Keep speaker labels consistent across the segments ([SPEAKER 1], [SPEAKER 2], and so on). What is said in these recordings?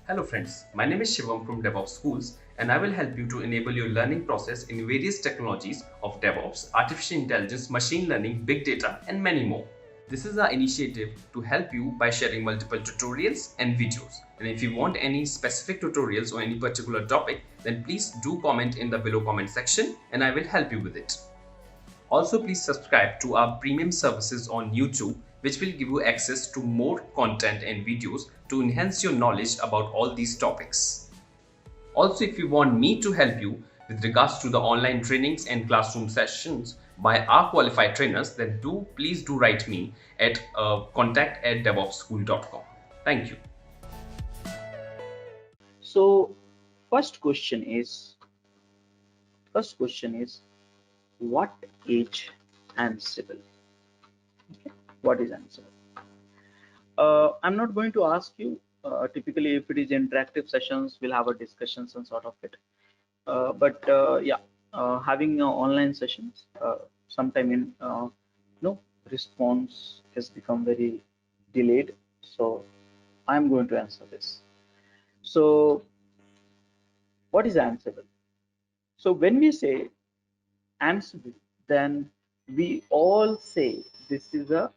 [SPEAKER 1] Hello friends, my name is Shivam from DevOps Schools and I will help you to enable your learning process in various technologies of DevOps, artificial intelligence, machine learning, big data and many more. This is our initiative to help you by sharing multiple tutorials and videos. And if you want any specific tutorials or any particular topic, then please do comment in the below comment section and I will help you with it. Also, please subscribe to our premium services on YouTube, which will give you access to more content and videos to enhance your knowledge about all these topics. Also, if you want me to help you with regards to the online trainings and classroom sessions by our qualified trainers, then please do write me at contact@devopsschool.com. Thank you.
[SPEAKER 2] So first question is what is Ansible? Okay. What is Ansible? I'm not going to ask you. Typically, if it is interactive sessions, we'll have a discussions and sort of it. But having online sessions, sometime in response has become very delayed. So I'm going to answer this. So what is Ansible? So when we say Ansible, then we all say this is a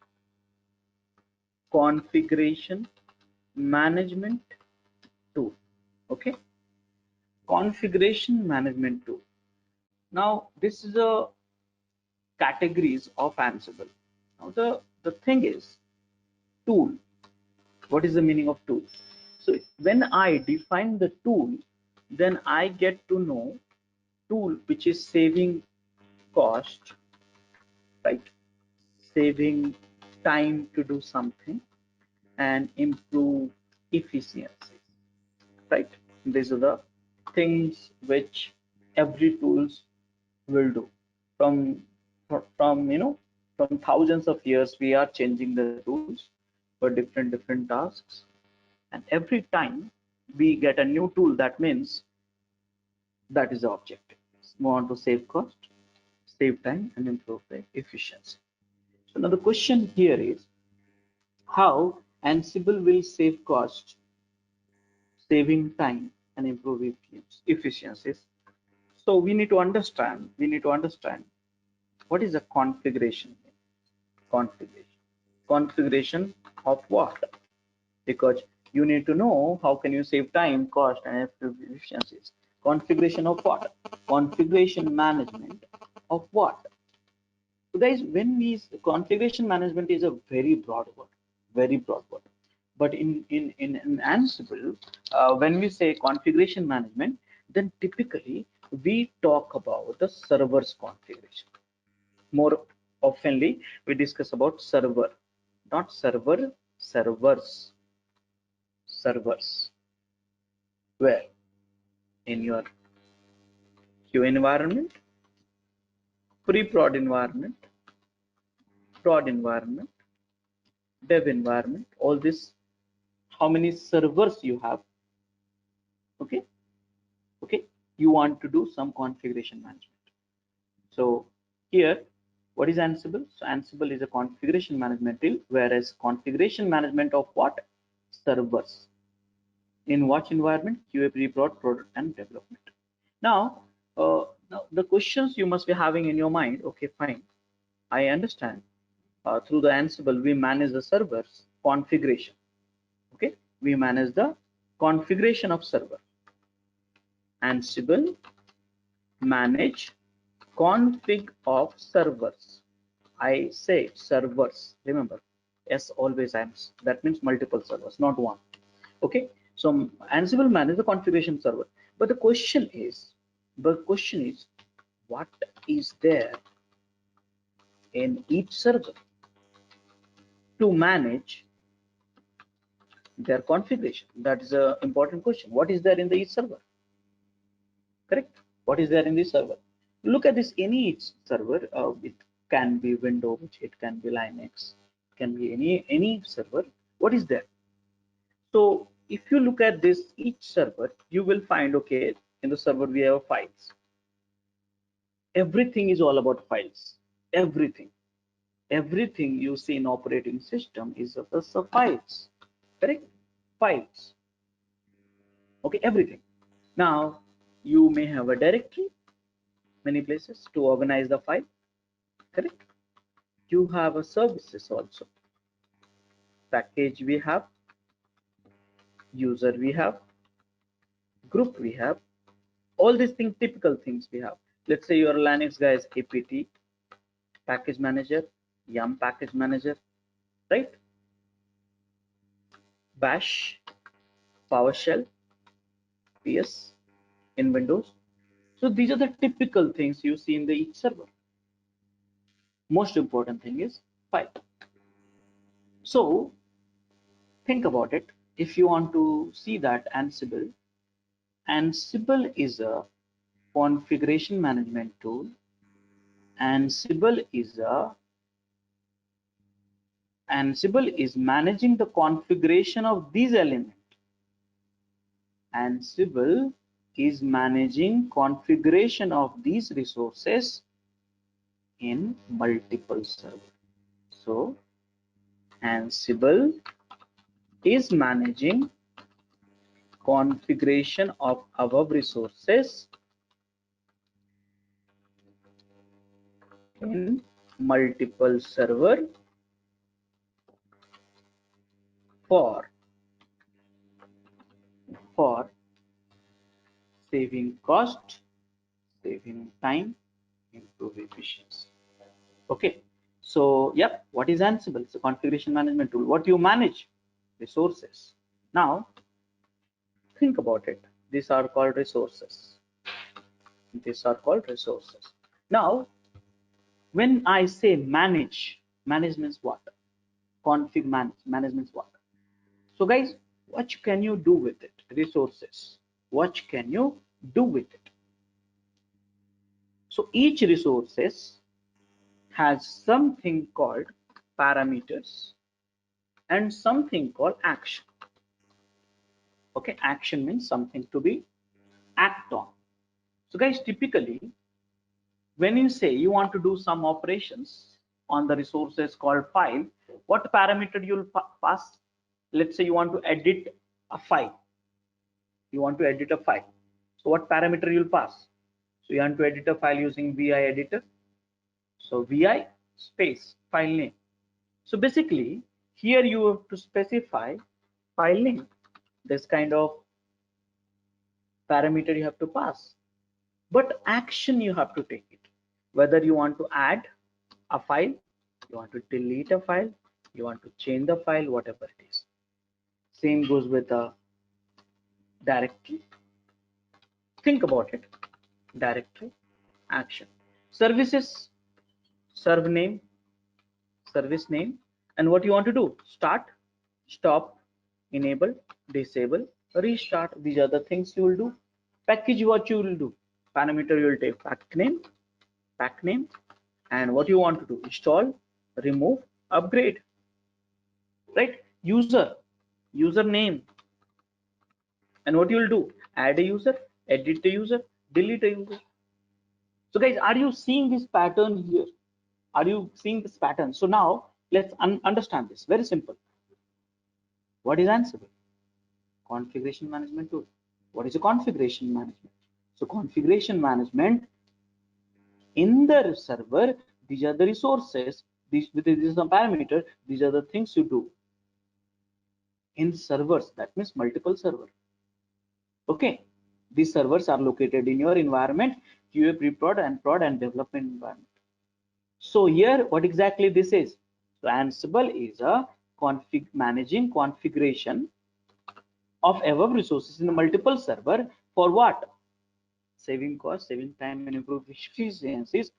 [SPEAKER 2] configuration management tool. Okay, configuration management tool. Now this is a categories of Ansible. Now the thing is tool. What is the meaning of tool? So when I define the tool, then I get to know tool which is saving cost, right? Saving time to do something and improve efficiency, right? These are the things which every tools will do. From from thousands of years, we are changing the tools for different tasks, and every time we get a new tool, that means that is the objective. We want to save cost, save time, and improve the efficiency. So now the question here is how Ansible will save cost, saving time, and improve efficiencies. So we need to understand what is a configuration. Configuration of what? Because you need to know how can you save time, cost, and efficiencies. Configuration of what? Configuration management of what? So guys, when we configuration management is a very broad word, very broad word. But in Ansible, when we say configuration management, then typically we talk about the server's configuration. More oftenly, we discuss about server, not server, servers, servers. Where? In your Q environment, pre-prod environment, prod environment, dev environment, all this, how many servers you have. Okay, okay, you want to do some configuration management. So here, what is Ansible? So Ansible is a configuration management tool, whereas configuration management of what? Servers. In what environment? QA, pre-prod, product, and development. Now, now the questions you must be having in your mind. Okay, fine, I understand. Through the Ansible, we manage the servers configuration. Okay, we manage the configuration of server. Ansible manage config of servers. I say servers. Remember, S always ends. That means multiple servers, not one. Okay, so Ansible manage the configuration server. But the question is, what is there in each server to manage their configuration? That is an important question. What is there in the each server? Correct. What is there in this server? Look at this. Any server, it can be Windows, it can be Linux, it can be any server. What is there? So if you look at this each server, you will find, okay, in the server we have files. Everything is all about files. Everything you see in operating system is of the files. Correct? Files. Okay, everything. Now you may have a directory, many places to organize the file, correct? You have a services also, package we have, user we have, group we have, all these things, typical things we have. Let's say your Linux guy is apt package manager, yum package manager, right? Bash, PowerShell, PS in Windows. So these are the typical things you see in the each server. Most important thing is file. So think about it. If you want to see that Ansible is a configuration management tool. Ansible is managing the configuration of these elements. Ansible is managing configuration of these resources in multiple servers. So Ansible is managing configuration of our resources in multiple server for saving cost, saving time, improve efficiency. Okay, so yep, what is Ansible? It's a configuration management tool. What you manage? Resources. Now think about it. These are called resources. These are called resources. Now, when I say manage means what? Config manage means what? So guys, what can you do with it? Resources. What can you do with it? So each resources has something called parameters and something called action. Okay, action means something to be act on. So guys, typically when you say you want to do some operations on the resources called file, what parameter you'll pass? Let's say you want to edit a file. So what parameter you'll pass? So you want to edit a file using vi editor. So vi space file name. So basically here you have to specify file name. This kind of parameter you have to pass. But action you have to take it. Whether you want to add a file, you want to delete a file, you want to change the file, whatever it is. Same goes with the directory. Think about it. Directory, action. Services, serve name, service name, and what you want to do? Start, stop, enable, disable, restart. These are the things you will do. Package, what you will do? Parameter you will take pack name, and what you want to do? Install, remove, upgrade. Right? User name, and what you will do? Add a user, edit a user, delete a user. So guys, are you seeing this pattern here? Are you seeing this pattern? So now let's understand this. Very simple. What is Ansible? Configuration management tool. What is a configuration management? So configuration management in the server, these are the resources, these is the parameter, these are the things you do in servers. That means multiple server. Okay, these servers are located in your environment, QA, pre-prod, and prod, and development environment. So here, what exactly this is? So Ansible is a managing configuration of above resources in a multiple server for what? Saving cost, saving time, and improve efficiencies.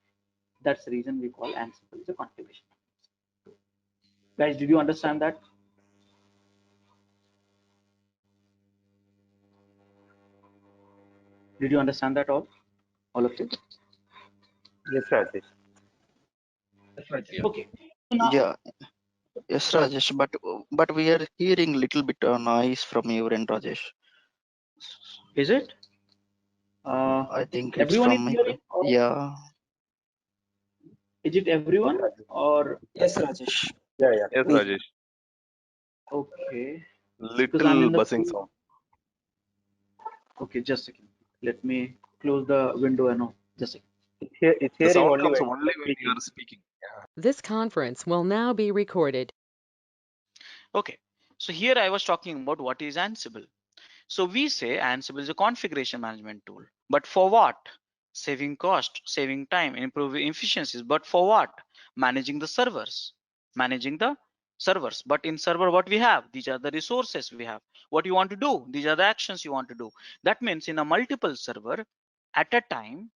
[SPEAKER 2] That's the reason we call Ansible is a configuration. Guys, did you understand that? Did you understand that all of you?
[SPEAKER 3] Yes, Rajesh.
[SPEAKER 2] Okay. So now,
[SPEAKER 4] Yeah, yes,
[SPEAKER 2] sorry.
[SPEAKER 4] Rajesh, but we are hearing little bit noise from your end, Rajesh.
[SPEAKER 2] Is it?
[SPEAKER 4] I think it's
[SPEAKER 2] Everyone is
[SPEAKER 4] from
[SPEAKER 2] hearing? Or
[SPEAKER 4] yeah.
[SPEAKER 2] is it everyone or?
[SPEAKER 4] Yes, Rajesh.
[SPEAKER 3] Yeah.
[SPEAKER 5] Yes,
[SPEAKER 4] We
[SPEAKER 5] Rajesh.
[SPEAKER 2] Okay, because I'm
[SPEAKER 5] Little
[SPEAKER 2] in the
[SPEAKER 5] buzzing
[SPEAKER 2] field.
[SPEAKER 5] sound.
[SPEAKER 2] Okay, just a second. Let me close the window and all. Just a second.
[SPEAKER 3] It's
[SPEAKER 5] The
[SPEAKER 3] hearing
[SPEAKER 5] sound
[SPEAKER 3] only
[SPEAKER 5] comes
[SPEAKER 3] when
[SPEAKER 5] only
[SPEAKER 3] you're
[SPEAKER 5] when you
[SPEAKER 3] speaking.
[SPEAKER 5] are speaking. Yeah.
[SPEAKER 6] This conference will now be recorded.
[SPEAKER 7] Okay, so here I was talking about what is Ansible. So we say Ansible is a configuration management tool, but for what? Saving cost, saving time, improving efficiencies, but for what? Managing the servers, managing the servers. But in server, what we have? These are the resources we have. What you want to do? These are the actions you want to do. That means in a multiple server, at a time,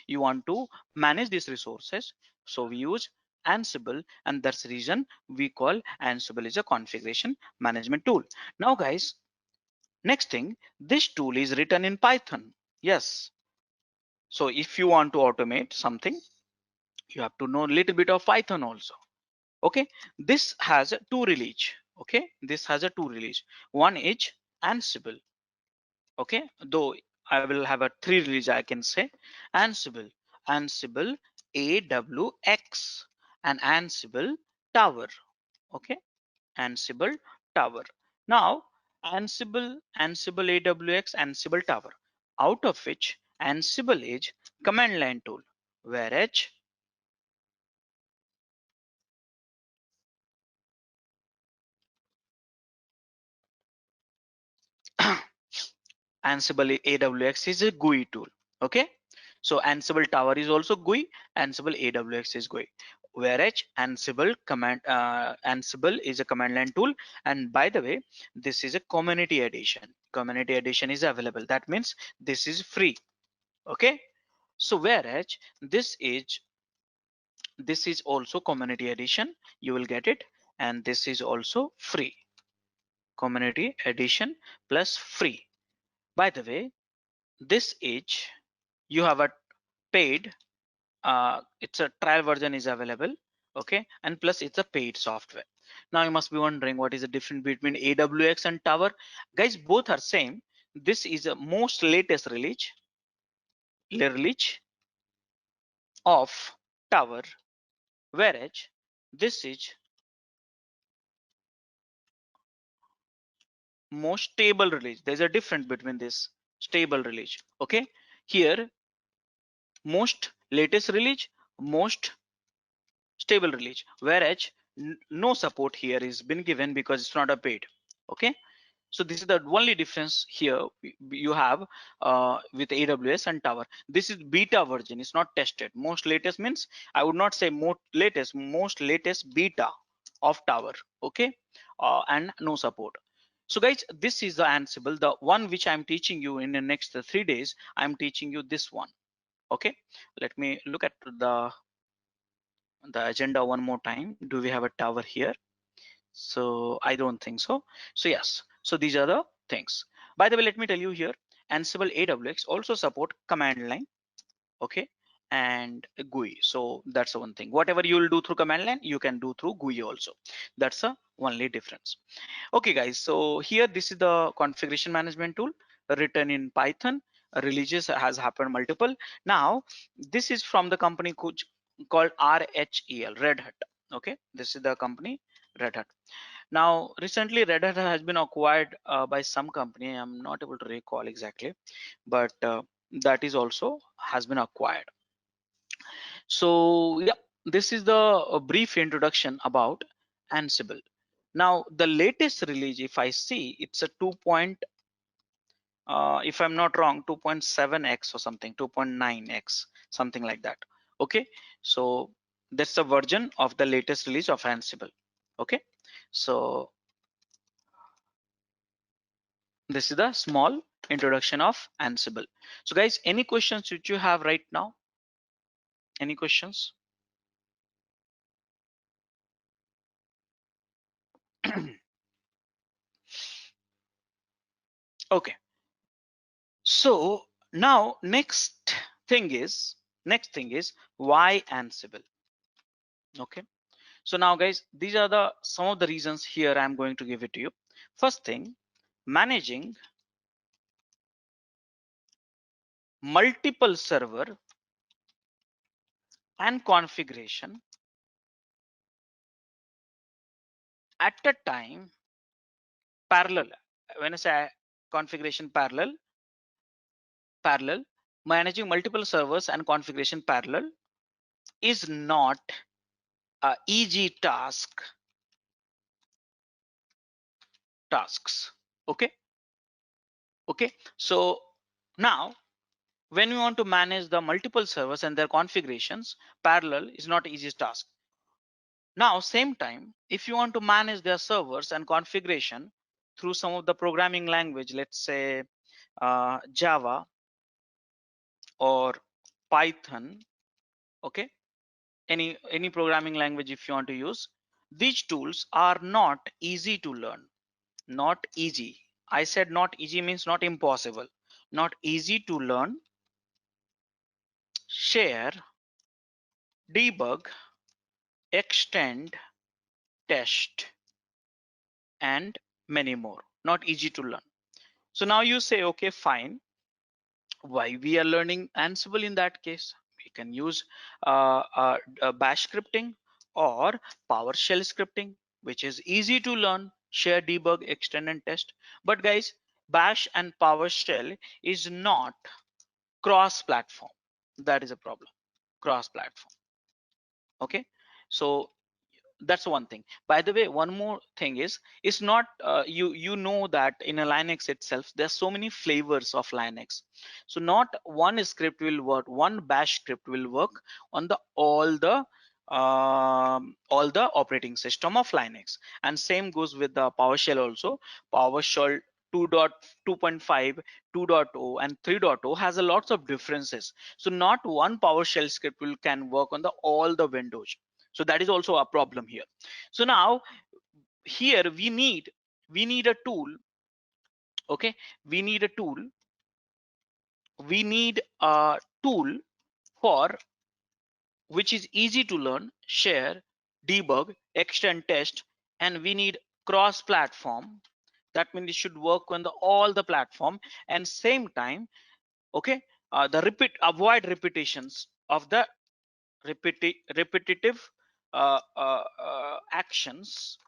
[SPEAKER 7] you want to manage these resources. So we use Ansible, and that's the reason we call Ansible is a configuration management tool. Now, guys, next thing, this tool is written in Python. Yes. So if you want to automate something, you have to know a little bit of Python also. Okay. This has a two release. Okay. This has a two release. One is Ansible. Okay. Though I will have a three release, I can say Ansible, Ansible AWX, and Ansible Tower. Okay. Ansible Tower. Now, Ansible AWX, Ansible Tower, out of which Ansible is command line tool, whereas Ansible AWX is a GUI tool. Okay, so Ansible Tower is also GUI, Ansible AWX is GUI, whereas Ansible is a command line tool. And by the way, this is a community edition. Community edition is available. That means this is free. Okay, so whereas this is also community edition, you will get it, and this is also free. Community edition plus free. By the way, this is, you have a paid, it's a trial version is available. Okay, and plus it's a paid software. Now you must be wondering what is the difference between AWX and Tower. Guys, both are same. This is a most latest release of Tower, whereas this is most stable release. There's a difference between this stable release. Okay, here most latest release, most stable release, whereas no support here is been given because it's not a paid. Okay, so this is the only difference here you have with AWS and Tower. This is beta version, it's not tested. Most latest means, I would not say most latest beta of Tower. Okay, and no support. So guys, this is the Ansible, the one which I'm teaching you in the next 3 days. I'm teaching you this one. Okay, let me look at the agenda one more time. Do we have a Tower here? So I don't think so. So yes, so these are the things. By the way, let me tell you here, Ansible AWX also support command line. Okay, and GUI. So that's the one thing. Whatever you will do through command line, you can do through GUI also. That's the only difference. Okay guys, so here this is the configuration management tool written in Python. Releases has happened multiple. Now this is from the company called RHEL, Red Hat. Okay, this is the company Red Hat. Now recently Red Hat has been acquired by some company. I'm not able to recall exactly, but that is also has been acquired. So yeah, this is the brief introduction about Ansible. Now the latest release, if I see, it's a 2. If I'm not wrong, 2.7x or something, 2.9x, something like that. Okay, so that's the version of the latest release of Ansible. Okay, so this is the small introduction of Ansible. So guys, any questions which you have right now? Any questions? Okay, so now next thing is why Ansible? Okay, so now guys, these are the some of the reasons here I'm going to give it to you. First thing, managing multiple server and configuration at a time, parallel. When I say configuration parallel, parallel, managing multiple servers and configuration parallel is not a easy tasks. Okay. Okay. So now when we want to manage the multiple servers and their configurations, parallel is not easy task. Now, same time, if you want to manage their servers and configuration through some of the programming language, let's say Java or Python, okay, any programming language if you want to use, these tools are not easy to learn. Not easy. I said not easy means not impossible. Not easy to learn, share, debug, extend, test, and many more. Not easy to learn. So now you say, okay, fine. Why we are learning Ansible in that case? We can use bash scripting or PowerShell scripting, which is easy to learn, share, debug, extend, and test. But guys, bash and PowerShell is not cross-platform. That is a problem. Cross-platform. Okay. So that's one thing. By the way, one more thing is, it's not you know that in a Linux itself there's so many flavors of Linux. So not one script will work, one bash script will work on the all the operating system of Linux, and same goes with the PowerShell also. PowerShell 2.2.5, 2.0 and 3.0 has a lots of differences. So not one PowerShell script will can work on the all the windows. So that is also a problem here. So now here we need a tool. Okay, we need a tool. We need a tool for which is easy to learn, share, debug, extend, test, and we need cross platform. That means it should work on the all the platform, and same time, okay, avoid repetitions of the repetitive actions.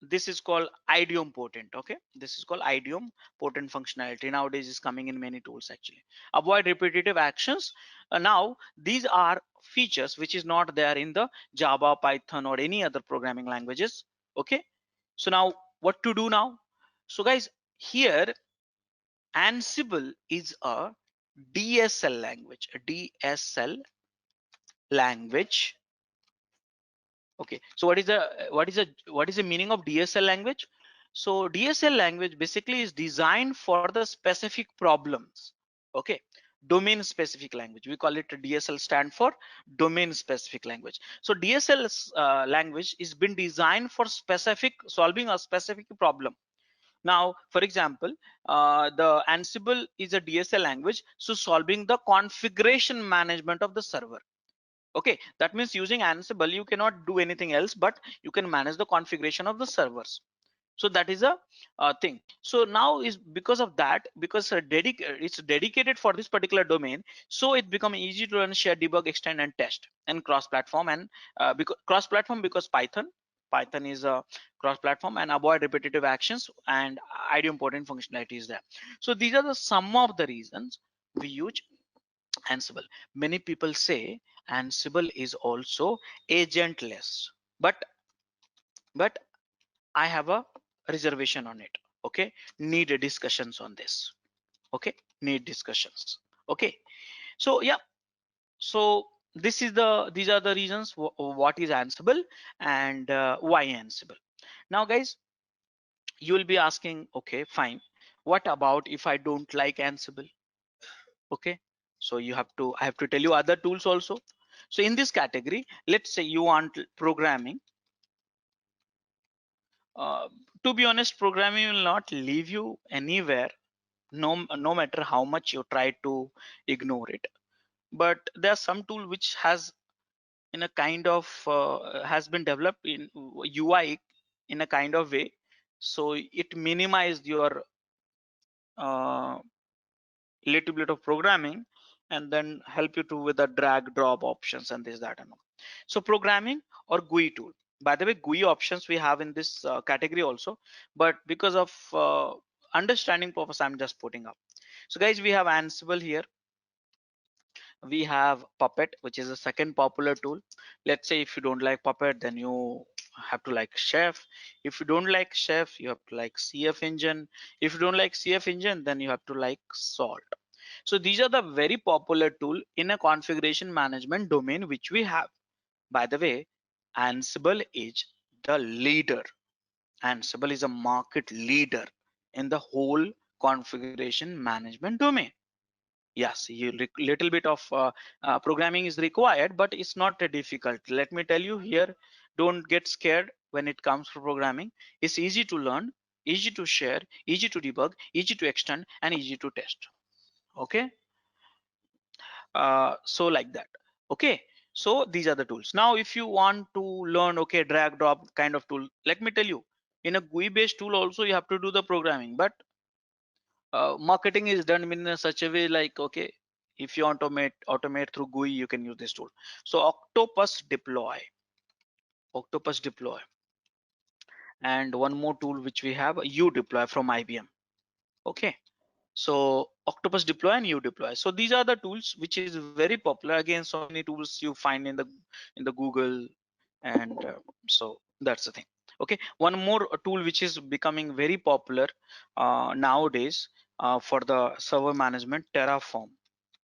[SPEAKER 7] This is called idiomapotent. Okay, this is called idiomapotent functionality. Nowadays is coming in many tools actually. Avoid repetitive actions. Now these are features which is not there in the Java, Python, or any other programming languages. Okay, so now what to do now? So guys, here Ansible is a DSL language. A DSL language. Okay, so what is the meaning of DSL language? So DSL language basically is designed for the specific problems. Okay, domain specific language. We call it a DSL, stand for domain specific language. So DSL language is been designed for solving a specific problem. Now, for example, the Ansible is a DSL language, so solving the configuration management of the server. Okay, that means using Ansible you cannot do anything else, but you can manage the configuration of the servers. So that is a thing. So now is because of that, because it's dedicated for this particular domain, so it become easy to run, share, debug, extend, and test, and cross-platform. And because cross-platform, because Python is a cross-platform, and avoid repetitive actions, and idiomapotent functionality is there. So these are the some of the reasons we use Ansible. Many people say Ansible is also agentless, but I have a reservation on it. Okay, need discussions on this. Okay, need discussions. Okay, so yeah, so these are the reasons what is Ansible and why Ansible. Now guys, you will be asking, okay, fine, what about if I don't like Ansible? Okay, so I have to tell you other tools also. So in this category, let's say you want programming. uh, to be honest, programming will not leave you anywhere, no matter how much you try to ignore it. But there's some tool which has in a kind of has been developed in UI in a kind of way, so it minimized your uh, little bit of programming, and then help you to with the drag drop options and this, that, and all. So programming or GUI tool. By the way, GUI options we have in this category also, but because of understanding purpose, I'm just putting up. So guys, we have Ansible here. We have Puppet, which is the second popular tool. Let's say if you don't like Puppet, then you have to like Chef. If you don't like Chef, you have to like CF Engine. If you don't like CF Engine, then you have to like Salt. So these are the very popular tool in a configuration management domain which we have. By the way, Ansible is the leader. Ansible is a market leader in the whole configuration management domain. Yes, little bit of programming is required, but it's not difficult. Let me tell you here, don't get scared when it comes to programming. It's easy to learn, easy to share, easy to debug, easy to extend, and easy to test. Okay, so like that. Okay, so these are the tools. Now if you want to learn, okay, drag drop kind of tool, let me tell you, in a GUI based tool also you have to do the programming, but marketing is done in such a way like, okay, if you automate through GUI, you can use this tool. So Octopus deploy, and one more tool which we have, udeploy from IBM. Okay, so Octopus deploy and udeploy. So these are the tools which is very popular. Again, so many tools you find in the Google, and so that's the thing. Okay, one more tool which is becoming very popular nowadays for the server management, Terraform.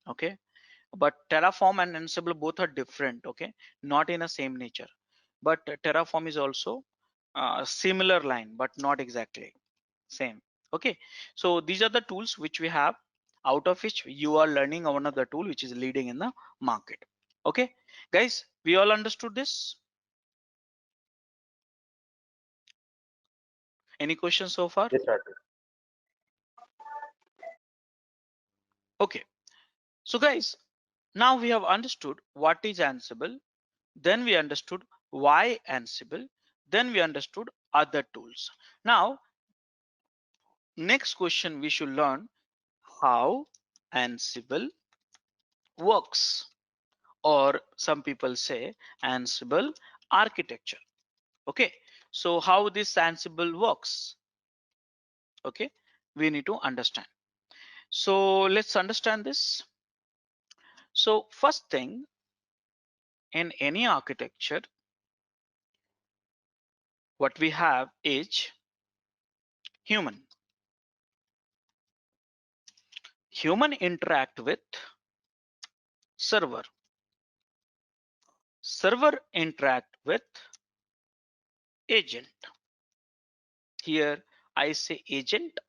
[SPEAKER 7] Okay, but Terraform and Ansible both are different. Okay, not in a same nature, but Terraform is also similar line, but not exactly same. Okay, so these are the tools which we have, out of which you are learning one of the tool which is leading in the market. Okay guys, we all understood this? Any questions so far?
[SPEAKER 3] Yes, Rajesh.
[SPEAKER 7] Okay, so guys, now we have understood what is Ansible, then we understood why Ansible, then we understood other tools. Now next question, we should learn how Ansible works, or some people say Ansible architecture. Okay, so how this Ansible works, okay, we need to understand. So let's understand this. So first thing, in any architecture, what we have is human. Human interact with server. Server interact with agent. Here I say agent,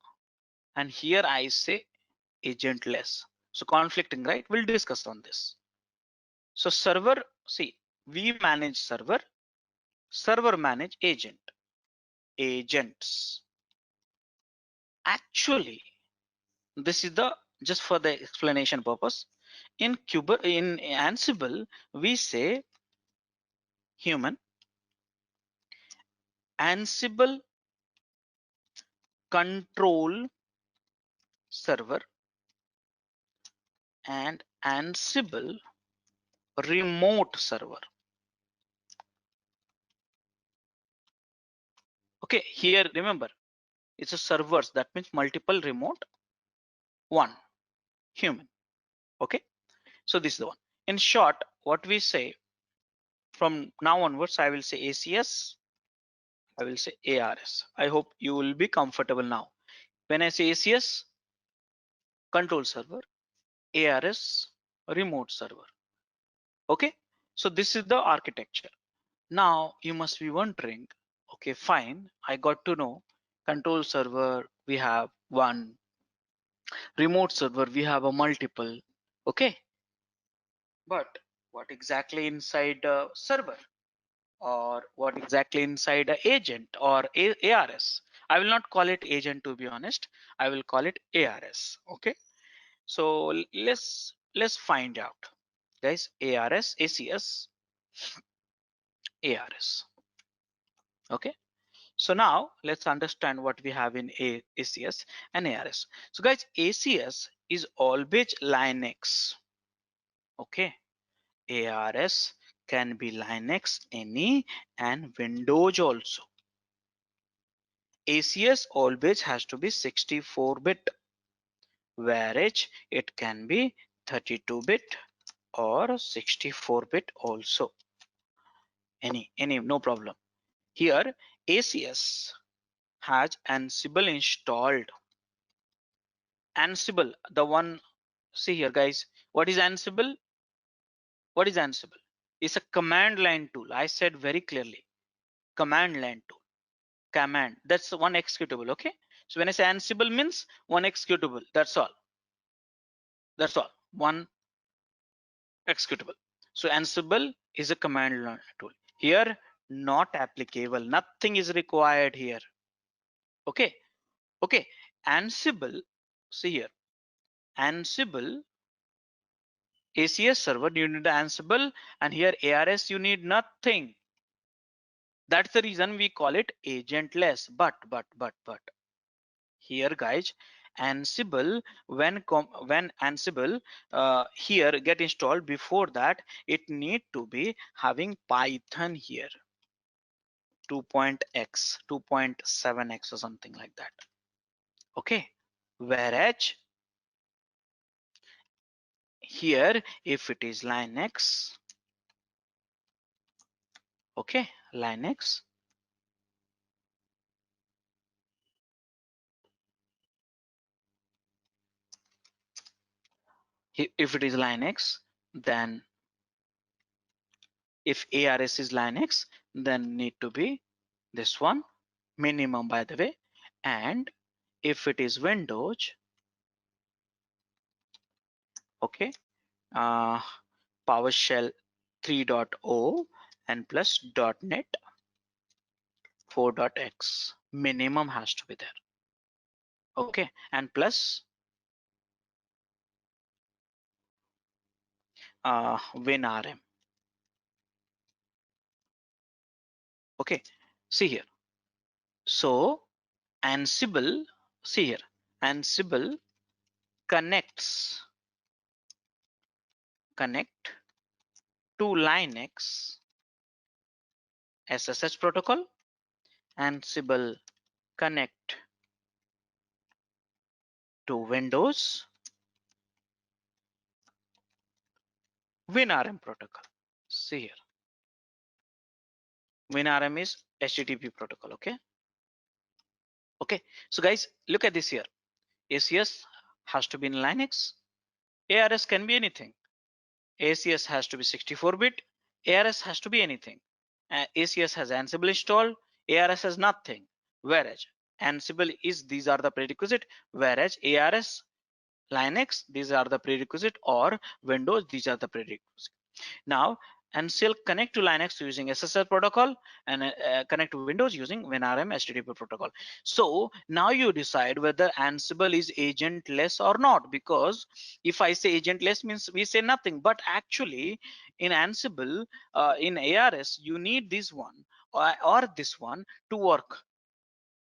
[SPEAKER 7] and here I say agentless. So conflicting, right? We'll discuss on this. So server, see, we manage server, server manage agent, agents. Actually, this is the just for the explanation purpose. In Ansible, we say human, Ansible control server, and Ansible remote server. Okay, here remember, it's a servers, that means multiple remote, one human. Okay, so this is the one. In short, what we say from now onwards, I will say ACS, I will say ARS. I hope you will be comfortable now. When I say ACS, control server, ARS, remote server. Okay, so this is the architecture. Now you must be wondering, okay, fine, I got to know control server, we have one, remote server, we have a multiple. Okay, but what exactly inside a server, or what exactly inside a agent or ARS? I will not call it agent, to be honest. I will call it ARS. Okay, so let's find out, guys. ARS, ACS, ARS. Okay, so now let's understand what we have in ACS and ARS. So guys, ACS is always Linux. Okay, ARS can be Linux, any, and Windows also. ACS always has to be 64-bit. whereas it can be 32-bit or 64-bit also. Any, no problem. Here ACS has Ansible installed. Ansible, the one, see here guys, what is Ansible? What is Ansible? It's a command line tool. I said very clearly, command line tool. Command, that's one executable. Okay, so when I say Ansible means one executable, that's all. That's all, one executable. So Ansible is a command line tool. Here not applicable, nothing is required here. Okay, okay. Ansible, see here, Ansible ACS server, you need Ansible, and here ARS you need nothing. That's the reason we call it agentless. But here guys, Ansible, when Ansible here get installed, before that it need to be having Python here 2.x 2.7x or something like that. Okay, whereas here if it is Linux, okay, Linux, if it is Linux, then if ARS is Linux, then need to be this one minimum, by the way. And if it is Windows, okay, PowerShell 3.0 and plus .NET 4.x minimum has to be there. Okay, and plus WinRM. Okay, see here. So Ansible, see here, Ansible connect to Linux SSH protocol. Ansible connect to Windows WinRM protocol. See here, WinRM is HTTP protocol. Okay, okay. So guys, look at this here. ACS has to be in Linux. ARS can be anything. ACS has to be 64-bit. ARS has to be anything. ACS has Ansible installed. ARS has nothing. Whereas Ansible is, these are the prerequisite. Whereas ARS, Linux, these are the prerequisite, or Windows, these are the prerequisite. Now Ansible connect to Linux using SSL protocol, and connect to Windows using WinRM HTTP protocol. So now you decide whether Ansible is agentless or not, because if I say agentless means we say nothing, but actually in Ansible, in ARS, you need this one or this one to work.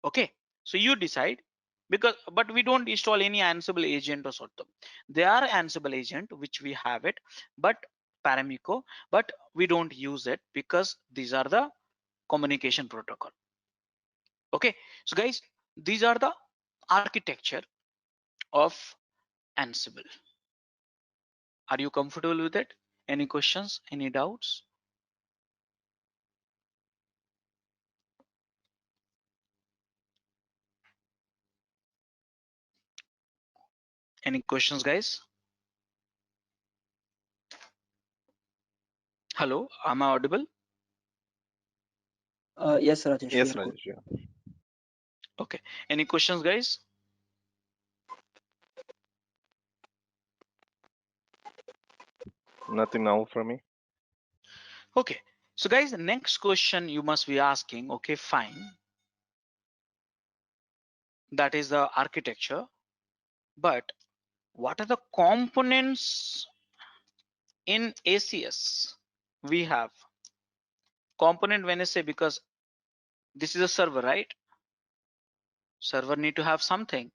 [SPEAKER 7] Okay, so you decide, because but we don't install any Ansible agent or sort of. There are Ansible agent which we have it, but Paramiko, but we don't use it because these are the communication protocol. Okay, so guys, these are the architecture of Ansible. Are you comfortable with it? Any questions, any doubts? Any questions, guys? Hello, am I audible?
[SPEAKER 5] Yes, Rajesh.
[SPEAKER 3] Yes,
[SPEAKER 5] we are good.
[SPEAKER 3] Rajesh. Yeah.
[SPEAKER 7] Okay, any questions, guys?
[SPEAKER 3] Nothing now for me.
[SPEAKER 7] Okay, so guys, the next question you must be asking, okay, fine, that is the architecture, but what are the components in ACS we have? Component, when I say, because this is a server, right? Server need to have something.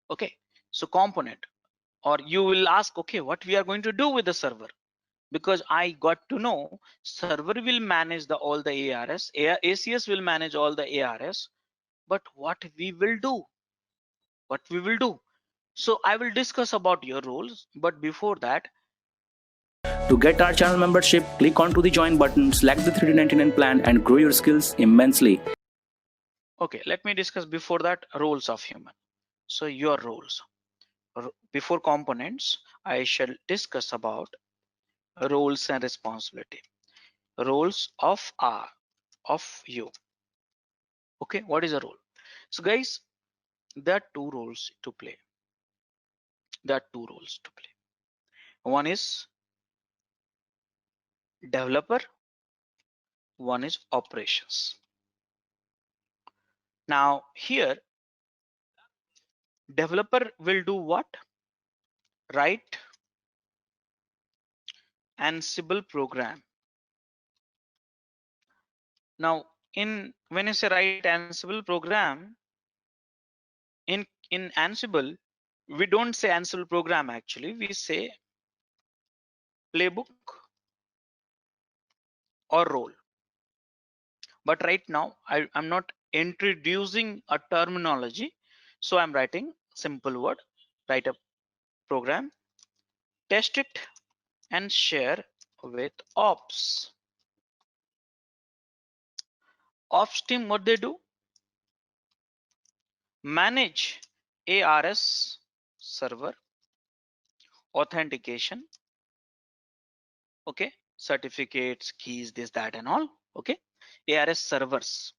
[SPEAKER 7] Okay, so component, or you will ask, okay, what we are going to do with the server? Because I got to know server will manage the all the ARS, ACS will manage all the ARS, but what we will do? What we will do? So I will discuss about your roles, but before that,
[SPEAKER 5] To get our channel membership, click onto the join button, select the 3D99 plan and grow your skills immensely.
[SPEAKER 7] okay, let me discuss before that roles of human. So your roles. Before components, I shall discuss about roles and responsibility. Roles of you. Okay, what is a role? So guys, there are two roles to play. There are two roles to play. One is developer, one is operations. Now here, developer will do what? Write Ansible program. Now when you say write Ansible program, in Ansible, we don't say Ansible program actually, we say playbook or role. But right now I'm not introducing a terminology, so I'm writing simple word, write a program, test it and share with ops. Ops team, what they do? Manage ARS server, authentication, okay, certificates, keys, this, that, and all, okay, ARS servers,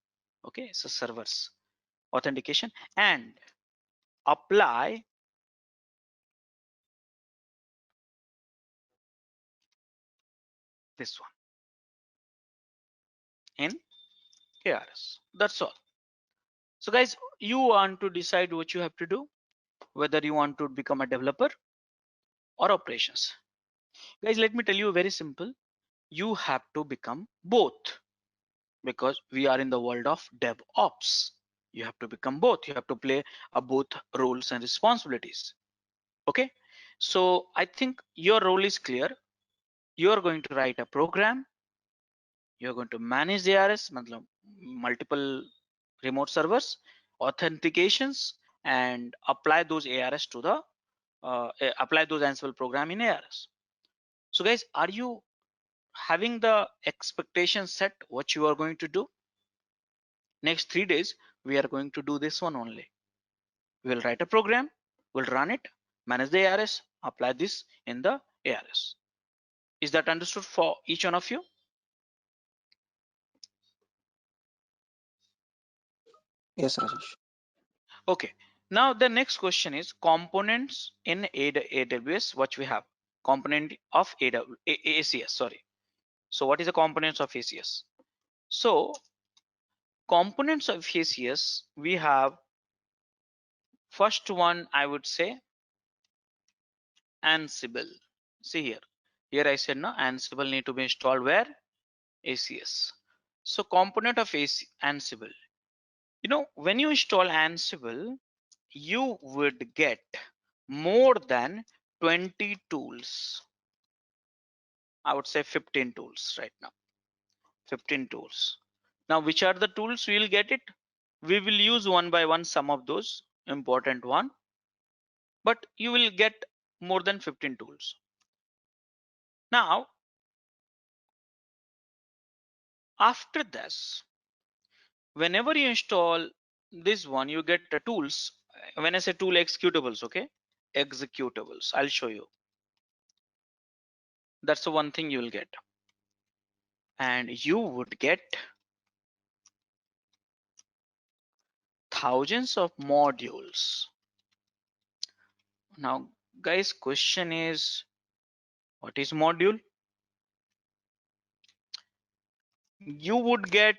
[SPEAKER 7] okay, so servers, authentication, and apply this one in ARS. That's all. So guys, you want to decide what you have to do, whether you want to become a developer or operations. Guys, let me tell you very simple. You have to become both, because we are in the world of DevOps. You have to become both. You have to play both roles and responsibilities. Okay. So I think your role is clear. You are going to write a program. You're going to manage the ARS, multiple remote servers, authentications, and apply those ARS to the apply those Ansible program in ARS. So guys, are you having the expectation set what you are going to do? Next 3 days, we are going to do this one only. We'll write a program, we'll run it, manage the ARS, apply this in the ARS. Is that understood for each one of you?
[SPEAKER 4] Yes, Rajesh.
[SPEAKER 7] Okay. Now the next question is components in AWS. What we have? Component of ACS. Sorry. So what is the components of ACS? So components of ACS, we have first one, I would say Ansible. See here. Here I said no, Ansible need to be installed where? ACS. So component of Ansible. You know, when you install Ansible, you would get more than 20 tools. I would say 15 tools right now. 15 tools. Now, which are the tools we'll get it? We will use one by one some of those important one, but you will get more than 15 tools. Now, after this, whenever you install this one, you get the tools. When I say tool, executables, okay? Executables, I'll show you. That's the one thing you will get. And you would get thousands of modules. Now, guys, question is, what is module? You would get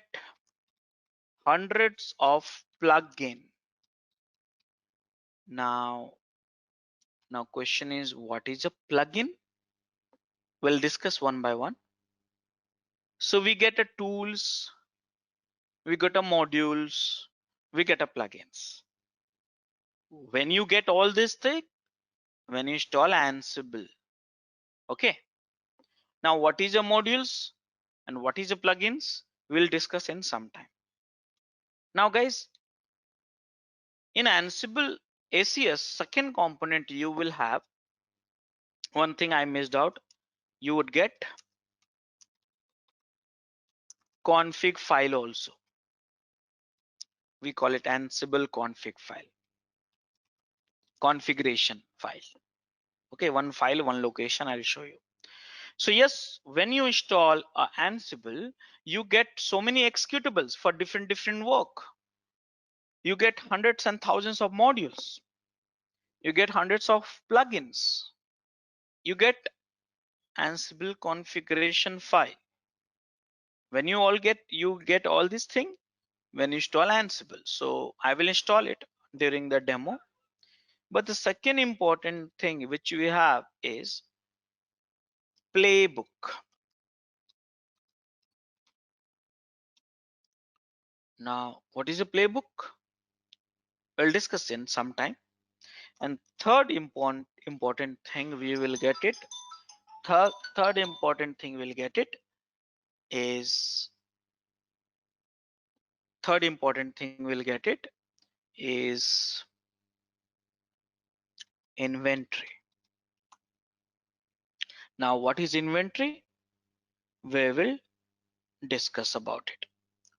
[SPEAKER 7] hundreds of plugin. Now question is, what is a plugin? We'll discuss one by one. So we get a tools, we get a modules, we get a plugins. When you get all this thing, when you install Ansible, okay. Now what is a modules and what is a plugins? We'll discuss in some time. Now guys, in Ansible, ACS second component, you will have one thing I missed out. You would get config file also. We call it Ansible config file, configuration file. Okay, one file, one location, I'll show you. So yes, when you install Ansible, you get so many executables for different work. You get hundreds and thousands of modules. You get hundreds of plugins. You get Ansible configuration file. When you get all these things when you install Ansible. So I will install it during the demo. But the second important thing which we have is playbook. Now, what is a playbook? We'll discuss in some time. And third important thing we will get it. Third important thing we'll get it is inventory. Now, what is inventory? We will discuss about it.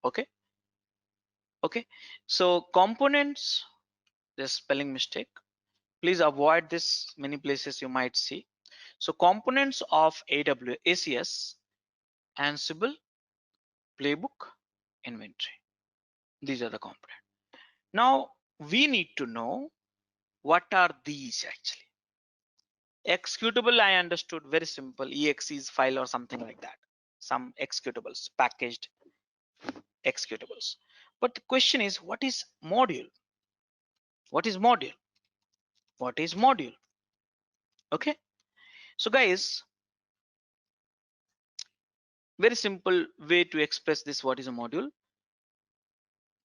[SPEAKER 7] Okay. So components, there's spelling mistake. Please avoid this, many places you might see. So components of ACS, Ansible, playbook, inventory. These are the components. Now we need to know what are these actually. Executable, I understood, very simple, exes file or something like that. Some executables, packaged executables. But the question is, what is module? What is module? What is module? Okay. So guys, very simple way to express this, what is a module?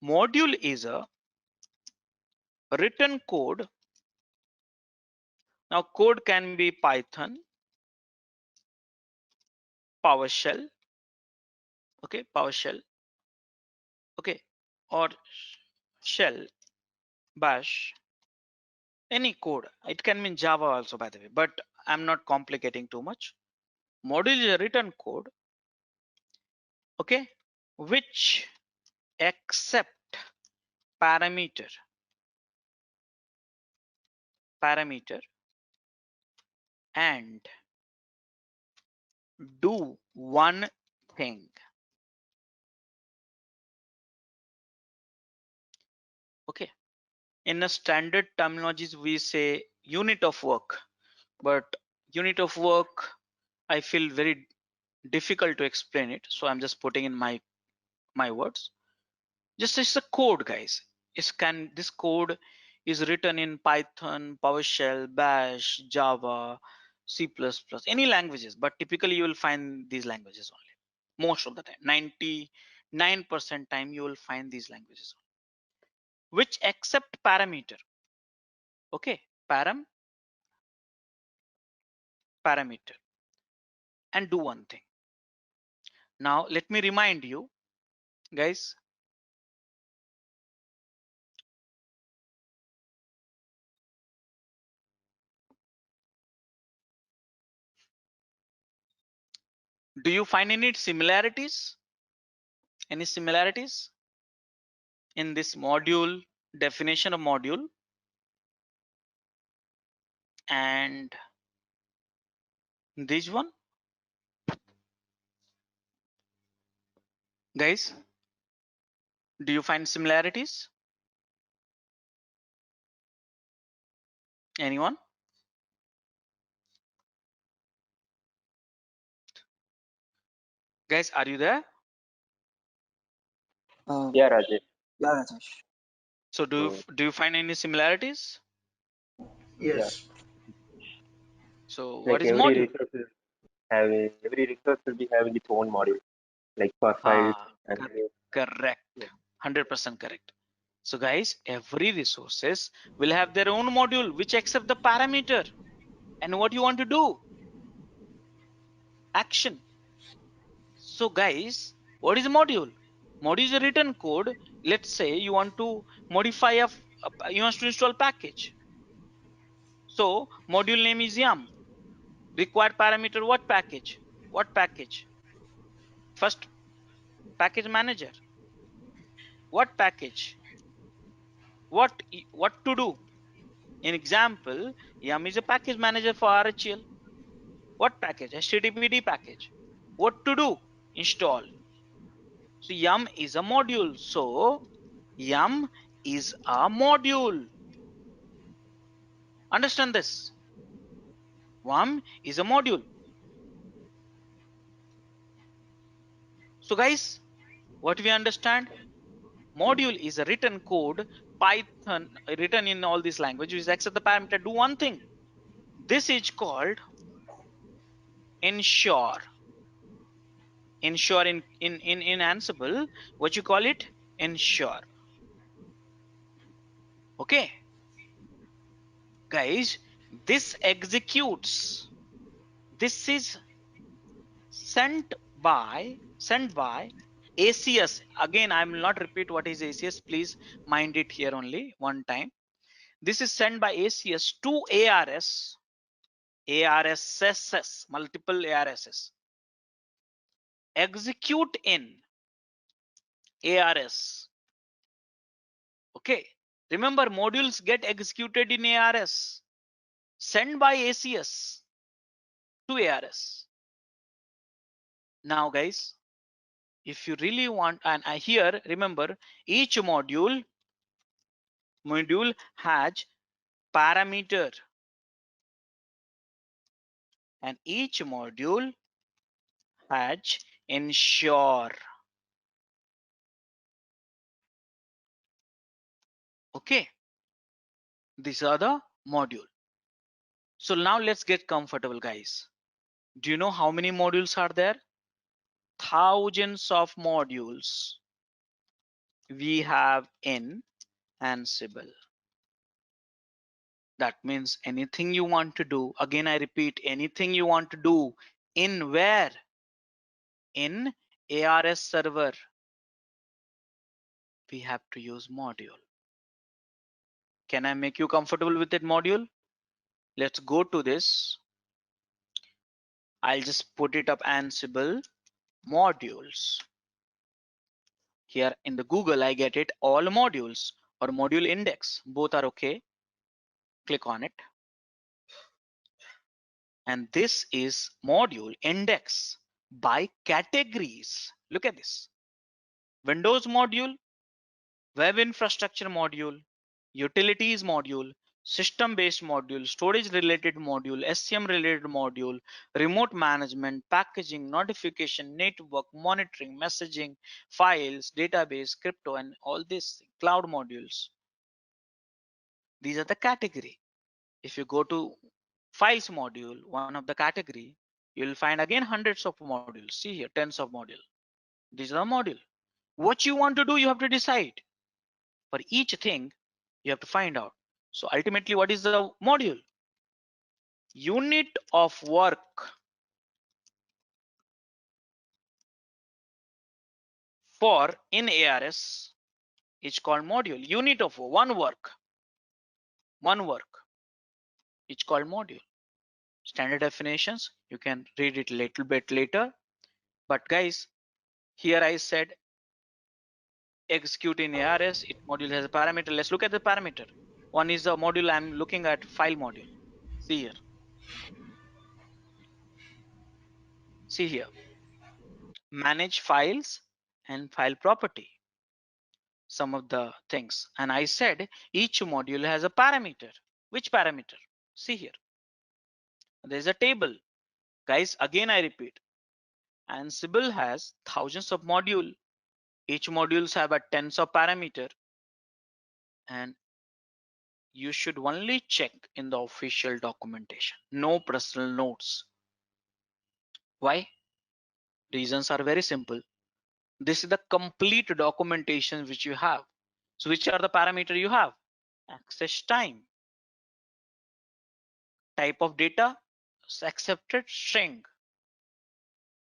[SPEAKER 7] Module is a written code. Now code can be Python, PowerShell, okay, PowerShell, okay, or shell, bash, any code. It can mean Java also, by the way, but I'm not complicating too much. Module is a written code, okay, which accept parameter and do one thing. Okay, in a standard terminologies we say unit of work, but unit of work I feel very difficult to explain it, so I'm just putting in my words. Just it's a code, guys. This code is written in Python, PowerShell, Bash, Java, C++, any languages, but typically you will find these languages only. Most of the time, 99% time you will find these languages only, which accept parameter. Okay, parameter, and do one thing. Now let me remind you, guys. Do you find any similarities? Any similarities in this module, definition of module, and this one? Guys, do you find similarities? Anyone? Guys, are you there?
[SPEAKER 3] Yeah, Rajesh.
[SPEAKER 8] Yeah, Rajesh.
[SPEAKER 7] So do you find any similarities?
[SPEAKER 8] Yes.
[SPEAKER 7] So
[SPEAKER 3] Like
[SPEAKER 7] what is
[SPEAKER 3] every
[SPEAKER 7] module?
[SPEAKER 3] every resource will be having its own module, like for files and
[SPEAKER 7] Correct.
[SPEAKER 3] Yeah.
[SPEAKER 7] 100% correct. So guys, every resources will have their own module which accept the parameter and what you want to do. Action. So guys, what is a module? Module is a written code. Let's say you want to modify you want to install package. So module name is yum. Required parameter, what package? What package? First, package manager. What package? What to do? In example, yum is a package manager for RHEL. What package? HTTPD package. What to do? Install. So yum is a module. So yum is a module. Understand this? Yum is a module. So guys, what we understand? Module is a written code, Python written in all these languages, accept the parameter, do one thing. This is called ensure. Ensure in Ansible, what you call it? Ensure. Okay. Guys, this executes. This is sent by ACS. Again, I will not repeat what is ACS. Please mind it here only one time. This is sent by ACS to ARS, ARSS, multiple ARSs. Execute in ARS. Okay. Remember, modules get executed in ARS. Sent by ACS to ARS. Now, guys, if you really want, and here remember, each module has parameter, and each module has ensure. Okay, these are the module. So now let's get comfortable, guys. Do you know how many modules are there? Thousands of modules we have in Ansible. That means anything you want to do, again I repeat, anything you want to do in where? In ARS server, we have to use module. Can I make you comfortable with that module? Let's go to this. I'll just put it up, Ansible modules. Here in the Google, I get it, all modules or module index, both are okay. Click on it. And this is module index by categories. Look at this. Windows module, web infrastructure module, utilities module, system based module, storage related module, SCM related module, remote management, packaging, notification, network, monitoring, messaging, files, database, crypto, and all this cloud modules. These are the category. If you go to files module, one of the category, you'll find again hundreds of modules. See here, tens of modules. These are the module. What you want to do, you have to decide. For each thing, you have to find out. So ultimately, what is the module? Unit of work for in ARS is called module. Unit of one work is called module. Standard definitions, you can read it a little bit later. But guys, here I said execute in ARS, it module has a parameter. Let's look at the parameter. One is the module I'm looking at, file module. See here. See here. Manage files and file property. Some of the things. And I said each module has a parameter. Which parameter? See here. There's a table. Guys, again I repeat. Ansible has thousands of modules. Each modules have a tens of parameter. And you should only check in the official documentation. No personal notes. Why? Reasons are very simple. This is the complete documentation which you have. So which are the parameter you have? Access time. Type of data, accepted string.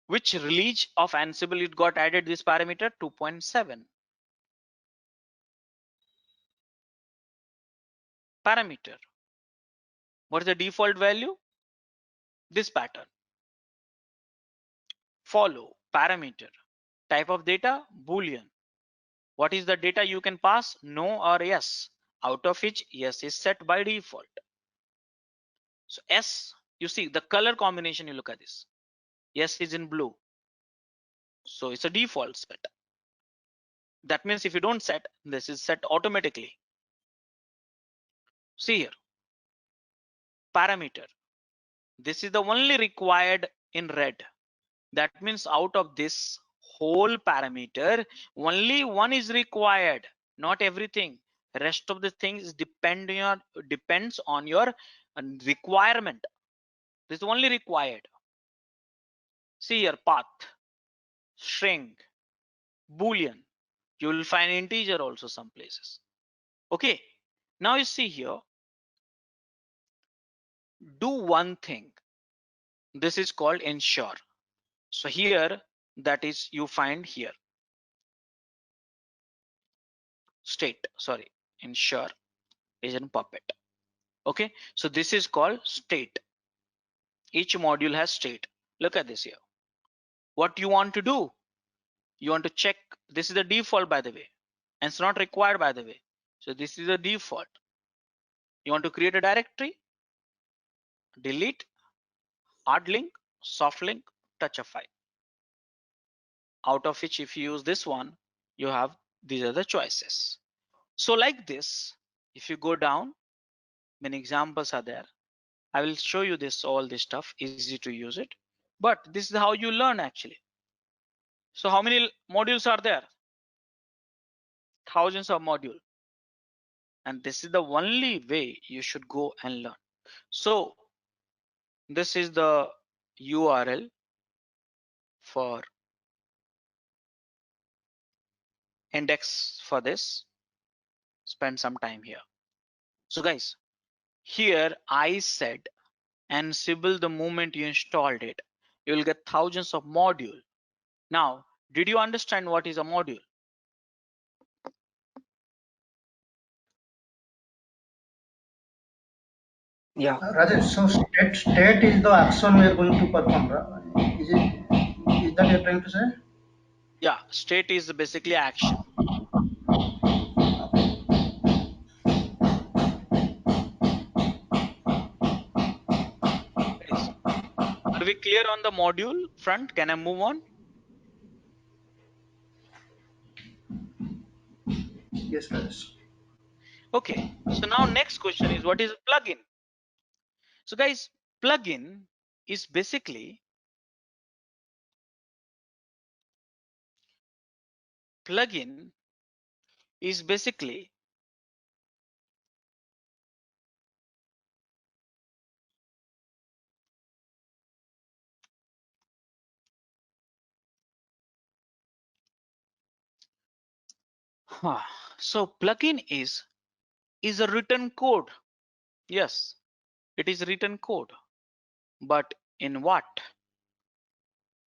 [SPEAKER 7] Which release of Ansible it got added this parameter? 2.7. Parameter. What is the default value? This pattern. Follow parameter. Type of data, Boolean. What is the data you can pass? No or yes. Out of which yes is set by default. So S, you see the color combination, you look at this. Yes is in blue. So it's a default set. That means if you don't set, this is set automatically. See here, parameter. This is the only required in red. That means out of this whole parameter, only one is required, not everything. Rest of the things depends on your requirement. This is only required. See here, path, string, Boolean. You will find integer also some places. Okay, now you see here, do one thing. This is called ensure. So here, that is you find here state, sorry, ensure is in Puppet. Okay, so this is called state. Each module has state. Look at this here. What you want to do? You want to check. This is the default, by the way, and it's not required, by the way. So this is the default. You want to create a directory, delete, hard link, soft link, touchify. Out of which, if you use this one, you have these are the choices. So like this, if you go down, many examples are there. I will show you this, all this stuff, easy to use it. But this is how you learn actually. So how many modules are there? Thousands of modules. And this is the only way you should go and learn. So this is the URL for index for this. Spend some time here. So guys, here I said Ansible, the moment you installed it, you will get thousands of modules. Now, did you understand what is a module?
[SPEAKER 8] Yeah.
[SPEAKER 9] Rajesh, so state is the action we are going to perform. Is that you're trying to say?
[SPEAKER 7] Yeah, state is basically action. Guys, are we clear on the module front? Can I move on?
[SPEAKER 9] Yes, Rajesh.
[SPEAKER 7] Okay, so now next question is, what is a plugin? So guys, plugin is basically so plugin is a written code. Yes, it is written code, but in what?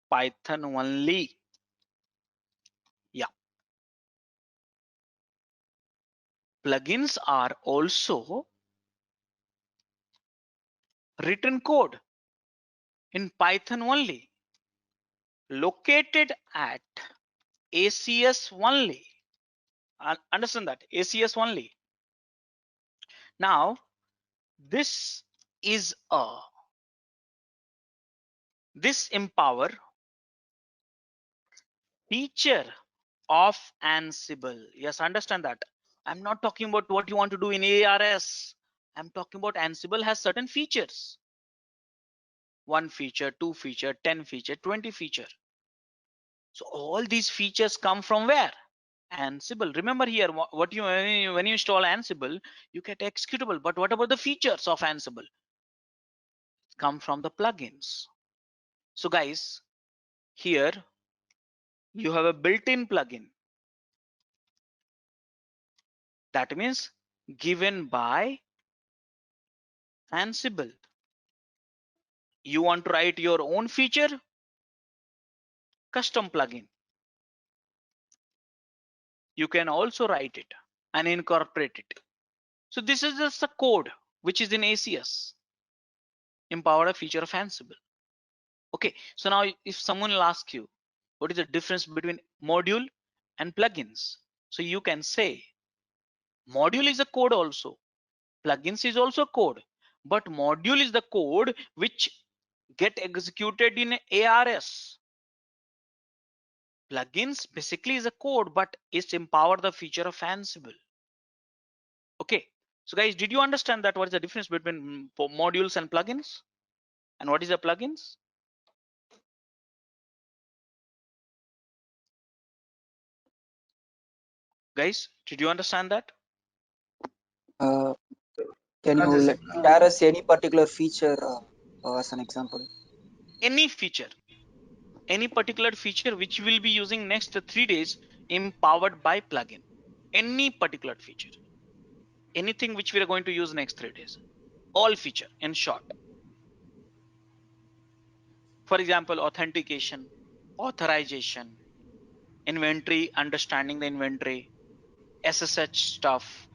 [SPEAKER 7] Python only. Yeah, plugins are also written code in Python only, located at ACS only. Understand that, ACS only. Now this is this empower feature of Ansible. Yes, understand that. I'm not talking about what you want to do in ARS. I'm talking about Ansible has certain features. 1 feature, 2 feature, 10 feature, 20 feature. So all these features come from where? Ansible. Remember here, what you when you install Ansible, you get executable. But what about the features of Ansible? Come from the plugins. So guys, here you have a built-in plugin. That means given by Ansible. You want to write your own feature? Custom plugin. You can also write it and incorporate it. So this is just the code which is in ACS. empower a feature of Ansible. Okay, so now if someone will ask you what is the difference between module and plugins, so you can say module is a code also, plugins is also code, but module is the code which get executed in ARS. Plugins basically is a code, but it's empower the feature of Ansible. Okay, so guys, did you understand that what is the difference between modules and plugins, and what is the plugins? Guys, did you understand that?
[SPEAKER 8] Uh, can you
[SPEAKER 9] Rajesh,
[SPEAKER 8] share us any particular feature as an example?
[SPEAKER 7] Any feature, any particular feature which we will be using next 3 days empowered by plugin, any particular feature, anything which we are going to use next 3 days, all feature in short. For example, authentication, authorization, inventory, understanding the inventory, SSH stuff,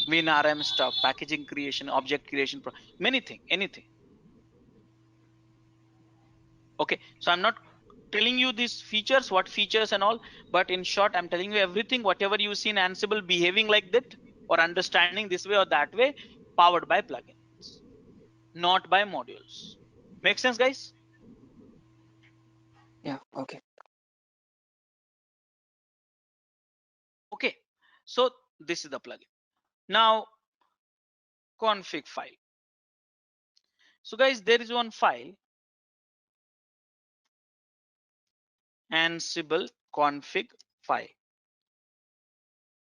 [SPEAKER 7] WinRM stuff, packaging creation, object creation, many things, anything. Okay, so I'm not telling you these features, what features and all, but in short, I'm telling you everything, whatever you see in Ansible behaving like that or understanding this way or that way, powered by plugins, not by modules. Make sense, guys?
[SPEAKER 8] Yeah, okay.
[SPEAKER 7] Okay, so this is the plugin. Now, config file. So guys, there is one file, Ansible config file.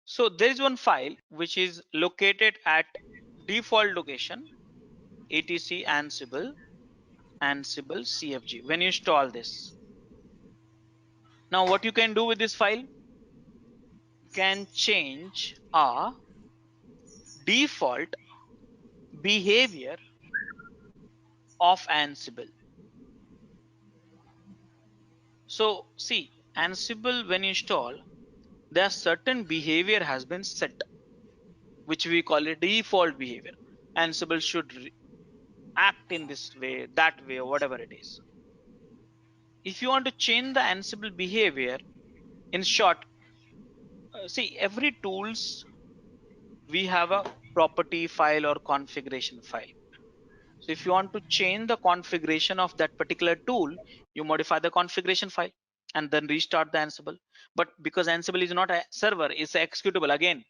[SPEAKER 7] So there is one file which is located at default location, etc Ansible CFG. When you install this, now what you can do with this file, you can change a default behavior of Ansible. So see, Ansible when you install, there are certain behavior has been set, which we call it default behavior. Ansible should act in this way, that way, or whatever it is. If you want to change the Ansible behavior, in short, see every tools we have a property file or configuration file. So if you want to change the configuration of that particular tool, you modify the configuration file and then restart the Ansible. But because Ansible is not a server, it's executable again.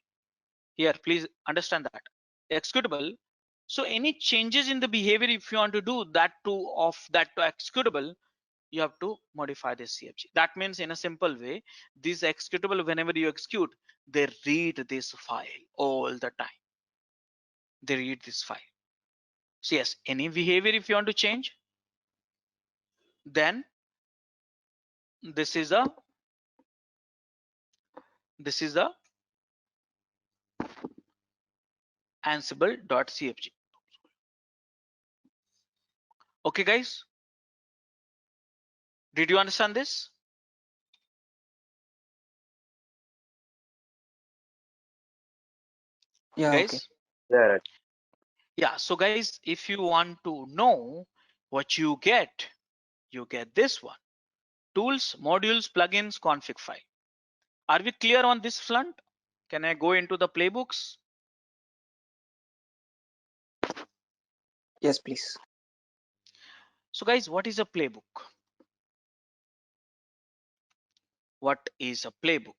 [SPEAKER 7] Here, please understand that executable. So any changes in the behavior, if you want to do that to of that to executable, you have to modify this CFG. That means in a simple way, this executable, whenever you execute, they read this file all the time. They read this file. So yes, any behavior if you want to change, then this is a ansible.cfg. Okay guys, did you understand this?
[SPEAKER 8] Yeah, okay.
[SPEAKER 7] Guys,
[SPEAKER 3] Yeah,
[SPEAKER 7] yeah, so guys, if you want to know what you get this one: tools, modules, plugins, config file. Are we clear on this front? Can I go into the playbooks?
[SPEAKER 8] Yes, please.
[SPEAKER 7] So guys, what is a playbook? What is a playbook?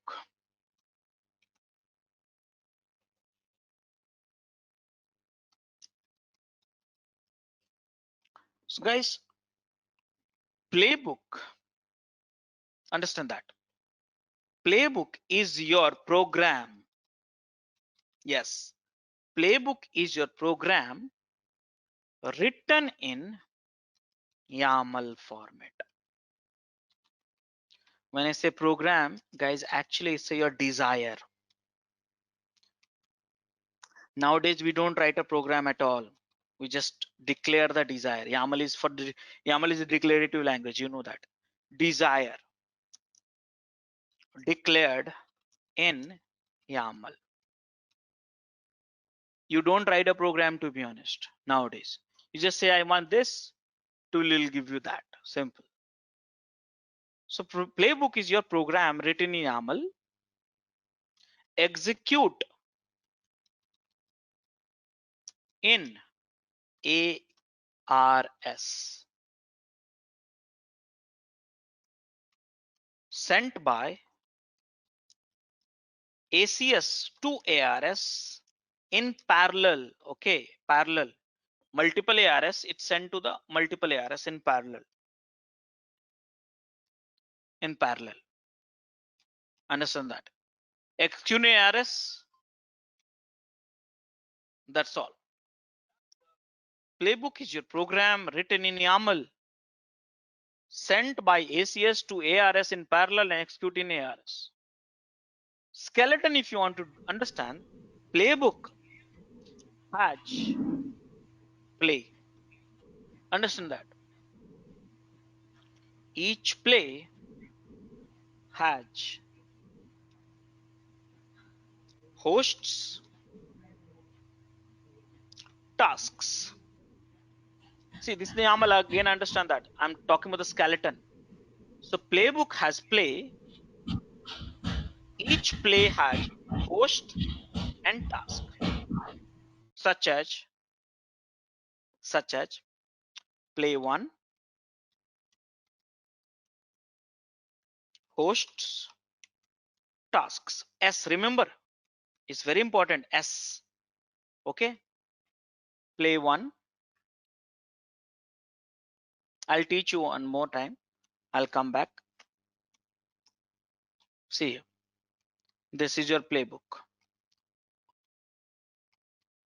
[SPEAKER 7] So guys, playbook, understand that playbook is your program. Yes, playbook is your program written in YAML format. When I say program, guys, actually it's your desire. Nowadays we don't write a program at all. We just declare the desire. YAML is for YAML is a declarative language, you know that. Desire declared in YAML. You don't write a program, to be honest, nowadays. You just say I want this, tool will give you that. Simple. So playbook is your program written in YAML. Execute in ARS. Sent by ACS to ARS in parallel. Okay, parallel. Multiple ARS, it's sent to the multiple ARS in parallel. In parallel. Understand that. Execute in ARS. That's all. Playbook is your program written in YAML, sent by ACS to ARS in parallel and execute in ARS. Skeleton, if you want to understand, playbook, hatch, play. Understand that. Each play, hatch, hosts, tasks. See, this is the YAML again. Understand that. I'm talking about the skeleton. So playbook has play. Each play has host and task, such as play 1, hosts, tasks. S, remember, it's very important. S. Okay. Play 1. I'll teach you one more time. I'll come back. See, this is your playbook.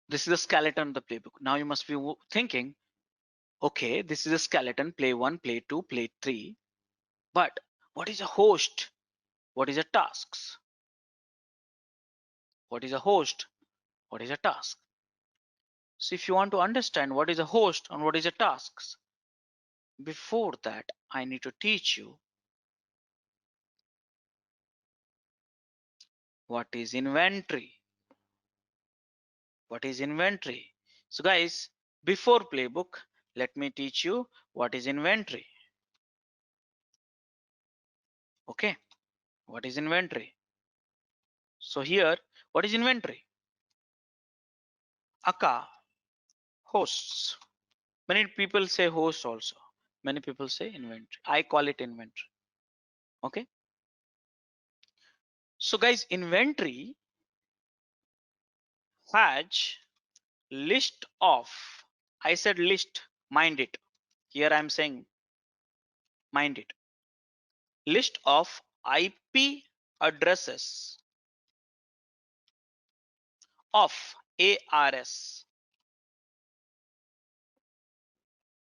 [SPEAKER 7] This is the skeleton of the playbook. Now you must be thinking, okay, this is a skeleton, play 1, play 2, play 3. But what is a host? What is a tasks? What is a host? What is a task? So if you want to understand what is a host and what is a tasks, before that, I need to teach you what is inventory. What is inventory? So guys, before playbook, let me teach you what is inventory. Okay, what is inventory? So here, what is inventory? Aka, hosts. Many people say host also. Many people say inventory. I call it inventory. Okay. So guys, inventory has list of, I said list, mind it. Here I'm saying mind it. List of IP addresses of ARS.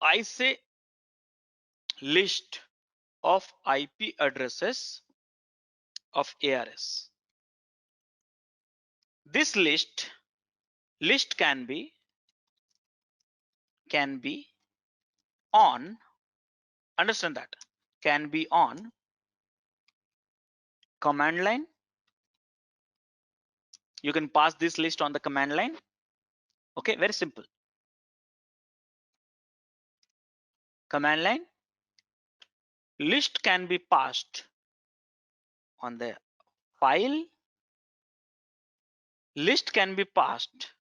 [SPEAKER 7] I say list of IP addresses of ARS. This list can be on, understand that, can be on command line. You can pass this list on the command line. Okay, very simple. Command line. List can be passed on the file. List can be passed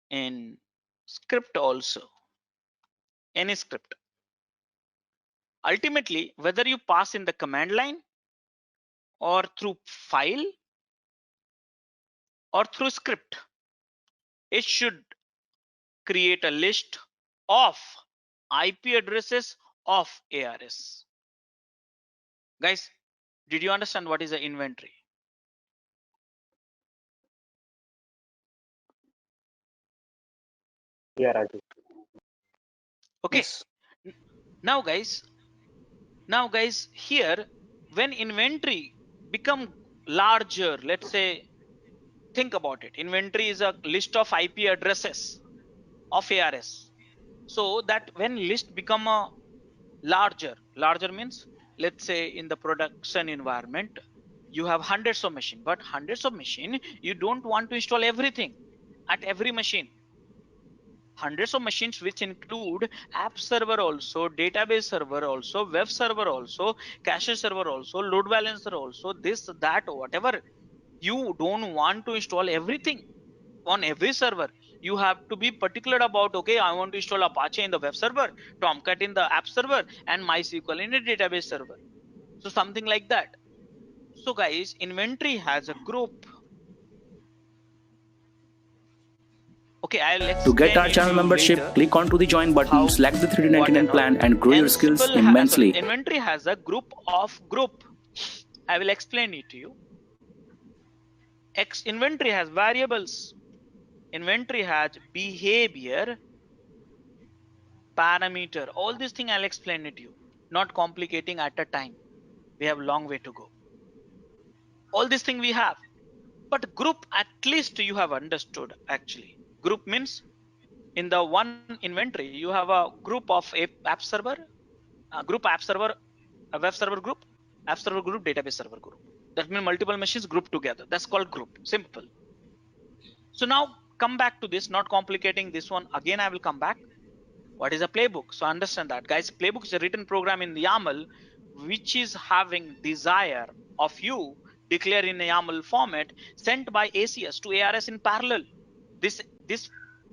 [SPEAKER 7] in script also. Any script. Ultimately, whether you pass in the command line or through file or through script, it should create a list of IP addresses of ARS. Guys, did you understand what is the inventory?
[SPEAKER 3] Yeah, Raju.
[SPEAKER 7] Okay.
[SPEAKER 8] Yes.
[SPEAKER 7] Now guys, here when inventory become larger, let's say, think about it. Inventory is a list of IP addresses of ARS. So that when list become a larger means, let's say in the production environment, you have hundreds of machine, but hundreds of machine, you don't want to install everything at every machine. hundreds of machines, which include app server also, database server also, web server also, cache server also, load balancer also, this, that, whatever. You don't want to install everything on every server. You have to be particular about, okay, I want to install Apache in the web server, Tomcat in the app server, and MySQL in a database server. So something like that. So guys, inventory has a group. Okay, I'll explain
[SPEAKER 5] To get our
[SPEAKER 7] it
[SPEAKER 5] channel
[SPEAKER 7] to you
[SPEAKER 5] membership,
[SPEAKER 7] later.
[SPEAKER 5] click onto the join button,
[SPEAKER 7] How,
[SPEAKER 5] select the
[SPEAKER 7] what
[SPEAKER 5] 399
[SPEAKER 7] and all.
[SPEAKER 5] plan and grow your skills
[SPEAKER 7] Ansible
[SPEAKER 5] immensely.
[SPEAKER 7] inventory has a group of group. I will explain it to you. Inventory has variables. Inventory has behavior, parameter. All these things I'll explain it to you. Not complicating at a time. We have a long way to go. All these things we have. But group, at least you have understood actually. Group means in the one inventory, you have a group of app server, a group app server, a web server group, app server group, database server group. That means multiple machines grouped together. That's called group. Simple. So now come back to this, not complicating this one. Again, I will come back. What is a playbook? So understand that, guys. Playbook is a written program in the YAML, which is having desire of you declare in a YAML format sent by ACS to ARS in parallel. This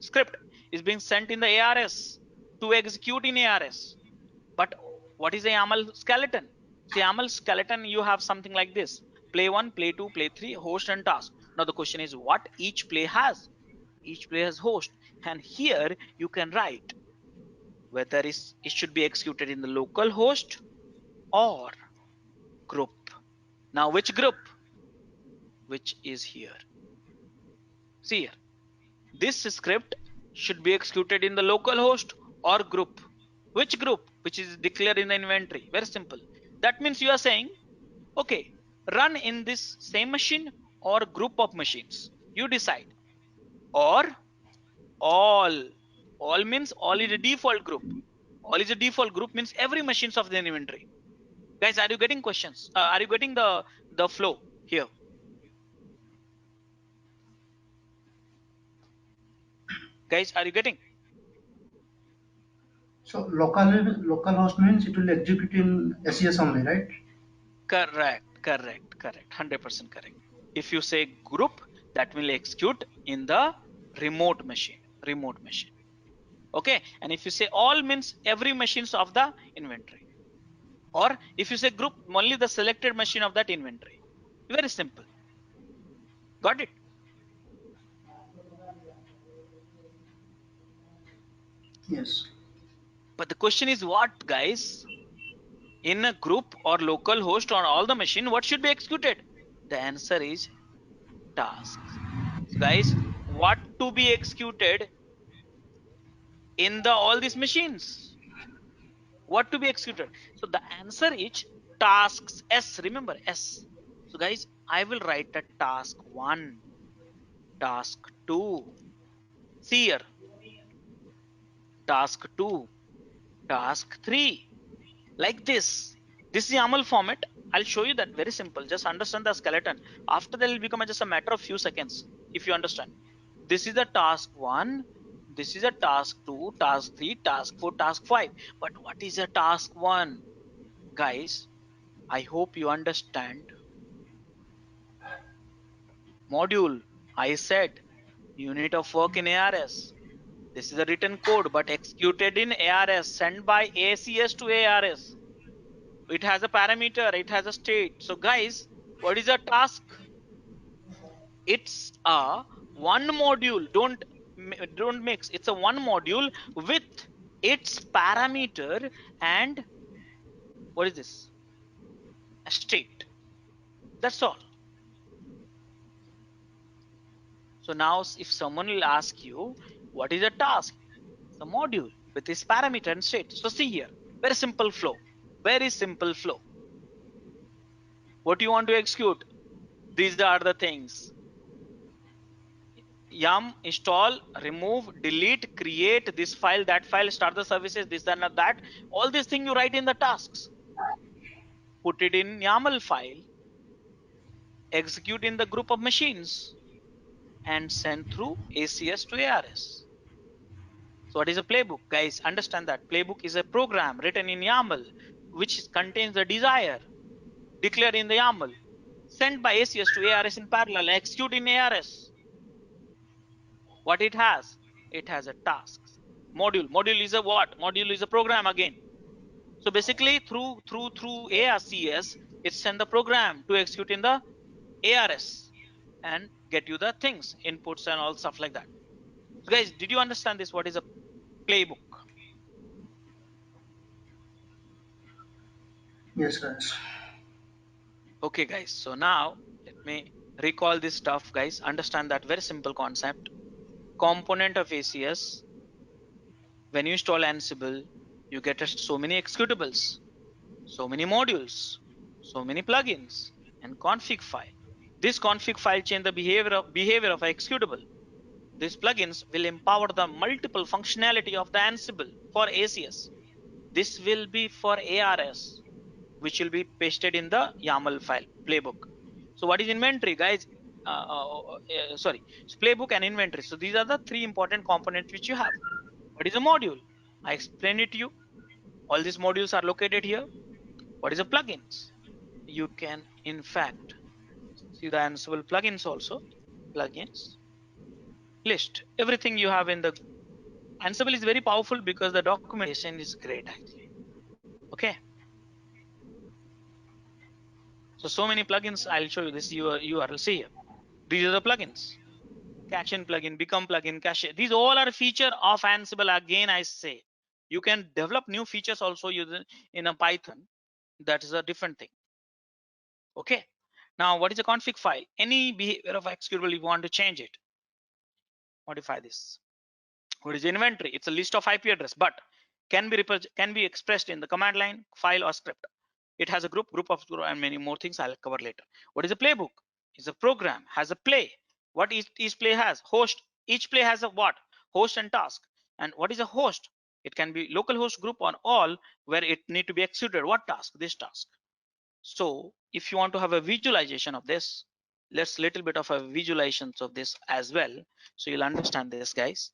[SPEAKER 7] script is being sent in the ARS to execute in ARS. But what is a YAML skeleton? So YAML skeleton, you have something like this: play 1, play 2, play 3, host and task. Now the question is what each play has. Each play has host, and here you can write whether it should be executed in the local host or group. Now which group? Which is here. See here, this script should be executed in the local host or group. Which group? Which is declared in the inventory. Very simple. That means you are saying, okay, run in this same machine or group of machines. You decide. Or all means all is a default group. All is a default group means every machines of the inventory. Guys, are you getting questions? Are you getting the flow here? Guys, are you getting?
[SPEAKER 9] So localhost means it will execute in SES only, right?
[SPEAKER 7] Correct. 100% correct. If you say group, that will execute in the remote machine. Okay. And if you say all means every machines of the inventory. Or if you say group, only the selected machine of that inventory. Very simple. Got it?
[SPEAKER 9] Yes.
[SPEAKER 7] But the question is what, guys? In a group or local host on all the machine, what should be executed? The answer is tasks. So guys, what to be executed in the all these machines? What to be executed? So the answer is tasks. S, remember S. So guys, I will write a task 1, task 2. See here, task 2, task 3. Like this. This is YAML format. I'll show you that. Very simple. Just understand the skeleton. After that, it will become just a matter of few seconds if you understand. This is the task 1. This is a task 2, task 3, task 4, task 5. But what is a task 1? Guys, I hope you understand. Module, I said unit of work in ARS. This is a written code but executed in ARS, sent by ACS to ARS. It has a parameter, it has a state. So guys, what is a task? It's a one module. Don't mix. It's a one module with its parameter and what is this? A state. That's all. So now if someone will ask you what is a task? It's a module with its parameter and state. So see here, very simple flow. Very simple flow. What do you want to execute? These are the things. Yum, install, remove, delete, create this file, that file, start the services, this and that. All these things you write in the tasks. Put it in YAML file, execute in the group of machines, and send through ACS to ARS. So what is a playbook? Guys, understand that playbook is a program written in YAML, which contains the desire declared in the YAML, sent by ACS to ARS in parallel, execute in ARS. What it has? It has a task. Module. Module is a what? Module is a program again. So basically through ARCS, it send the program to execute in the ARS and get you the things, inputs and all stuff like that. So guys, did you understand this? What is a playbook?
[SPEAKER 9] Yes, guys.
[SPEAKER 7] Okay guys, so now let me recall this stuff guys. Understand that very simple concept. Component of ACS, when you install Ansible, you get so many executables, so many modules, so many plugins, and config file. This config file change the behavior of executable. These plugins will empower the multiple functionality of the Ansible for ACS. This will be for ARS, which will be pasted in the YAML file playbook. So what is inventory, guys? Sorry, so playbook and inventory. So these are the three important components which you have. What is a module? I explained it to you. All these modules are located here. What is a plugins? You can in fact see the Ansible plugins also. Plugins list everything you have in the Ansible is very powerful because the documentation is great actually. Okay. So many plugins. I'll show you this URL. See here. These are the plugins. Cache in plugin, become plugin, cache. These all are feature of Ansible. Again, I say you can develop new features also using in a Python. That is a different thing. Okay. Now, what is a config file? Any behavior of executable you want to change it. Modify this. What is inventory? It's a list of IP address, but can be expressed in the command line, file, or script. It has a group of and many more things I'll cover later. What is a playbook? It's a program, has a play. What each play has? Host. Each play has a what? Host and task. And what is a host? It can be local host group on all where it need to be executed. What task? This task. So if you want to have a visualization of this, let's little bit of a visualizations of this as well. So you'll understand this, guys.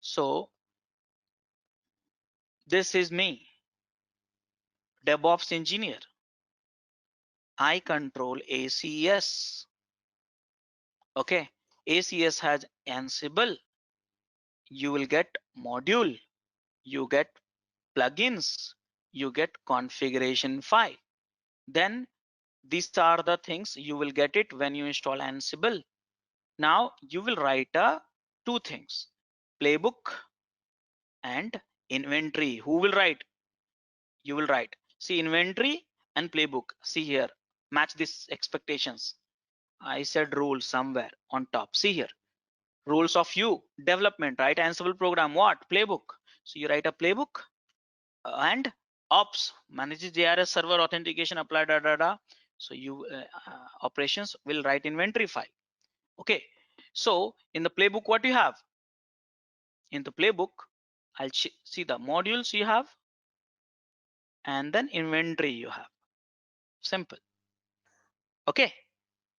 [SPEAKER 7] So this is me, DevOps engineer. I control ACS. Okay, ACS has Ansible. You will get module, you get plugins, you get configuration file. Then these are the things you will get it when you install Ansible. Now you will write two things, playbook and inventory. Who will write? You will write. See, inventory and playbook. See here, match these expectations. I said rule somewhere on top. See here, rules of you development, right? Ansible program, what? Playbook. So you write a playbook and ops manages ARS server authentication, apply so you operations will write inventory file. Okay, so in the playbook, what you have? In the playbook, I'll see the modules you have and then inventory you have. Simple. Okay,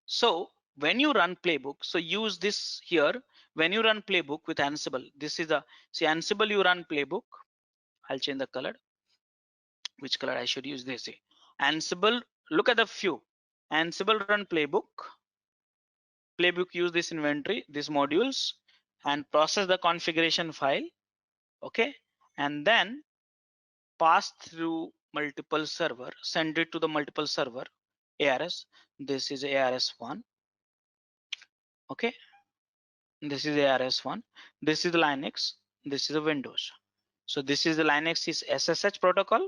[SPEAKER 7] so when you run playbook, so use this here. When you run playbook with Ansible, this is a, see Ansible, you run playbook. I'll change the color. Which color I should use? This. Ansible, look at the few. Ansible run playbook. Playbook use this inventory, these modules, and process the configuration file. Okay, and then pass through multiple server, send it to the multiple server ARS. This is ARS1. Okay, this is ARS1. This is the Linux. This is the Windows. So this is the Linux is SSH protocol.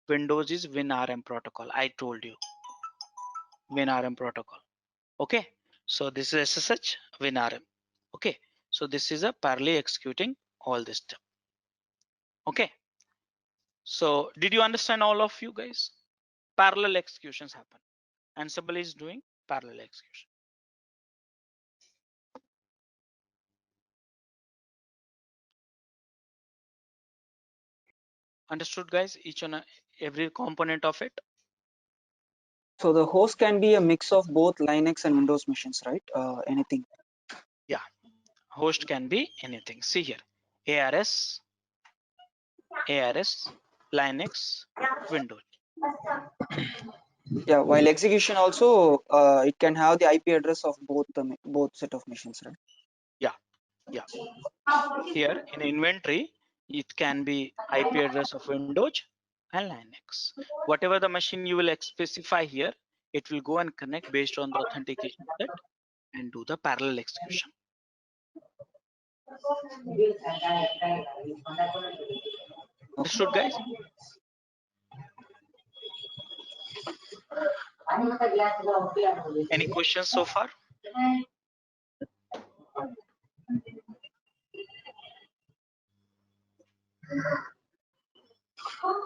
[SPEAKER 7] Windows is WinRM protocol. I told you WinRM protocol. Okay, so this is SSH WinRM. Okay, so this is a parallel executing all this stuff. Okay, so did you understand, all of you guys? Parallel executions happen. Ansible is doing parallel execution. Understood, guys? Each and every component of it.
[SPEAKER 8] So the host can be a mix of both Linux and Windows machines, right? Anything.
[SPEAKER 7] Yeah, Host can be anything. See here, ARS, Linux, Windows.
[SPEAKER 8] Yeah, while execution also, it can have the IP address of both set of machines, right?
[SPEAKER 7] Yeah. Here in inventory, it can be IP address of Windows and Linux. Whatever the machine you will specify here, it will go and connect based on the authentication set and do the parallel execution. Understood, guys? Any questions so far?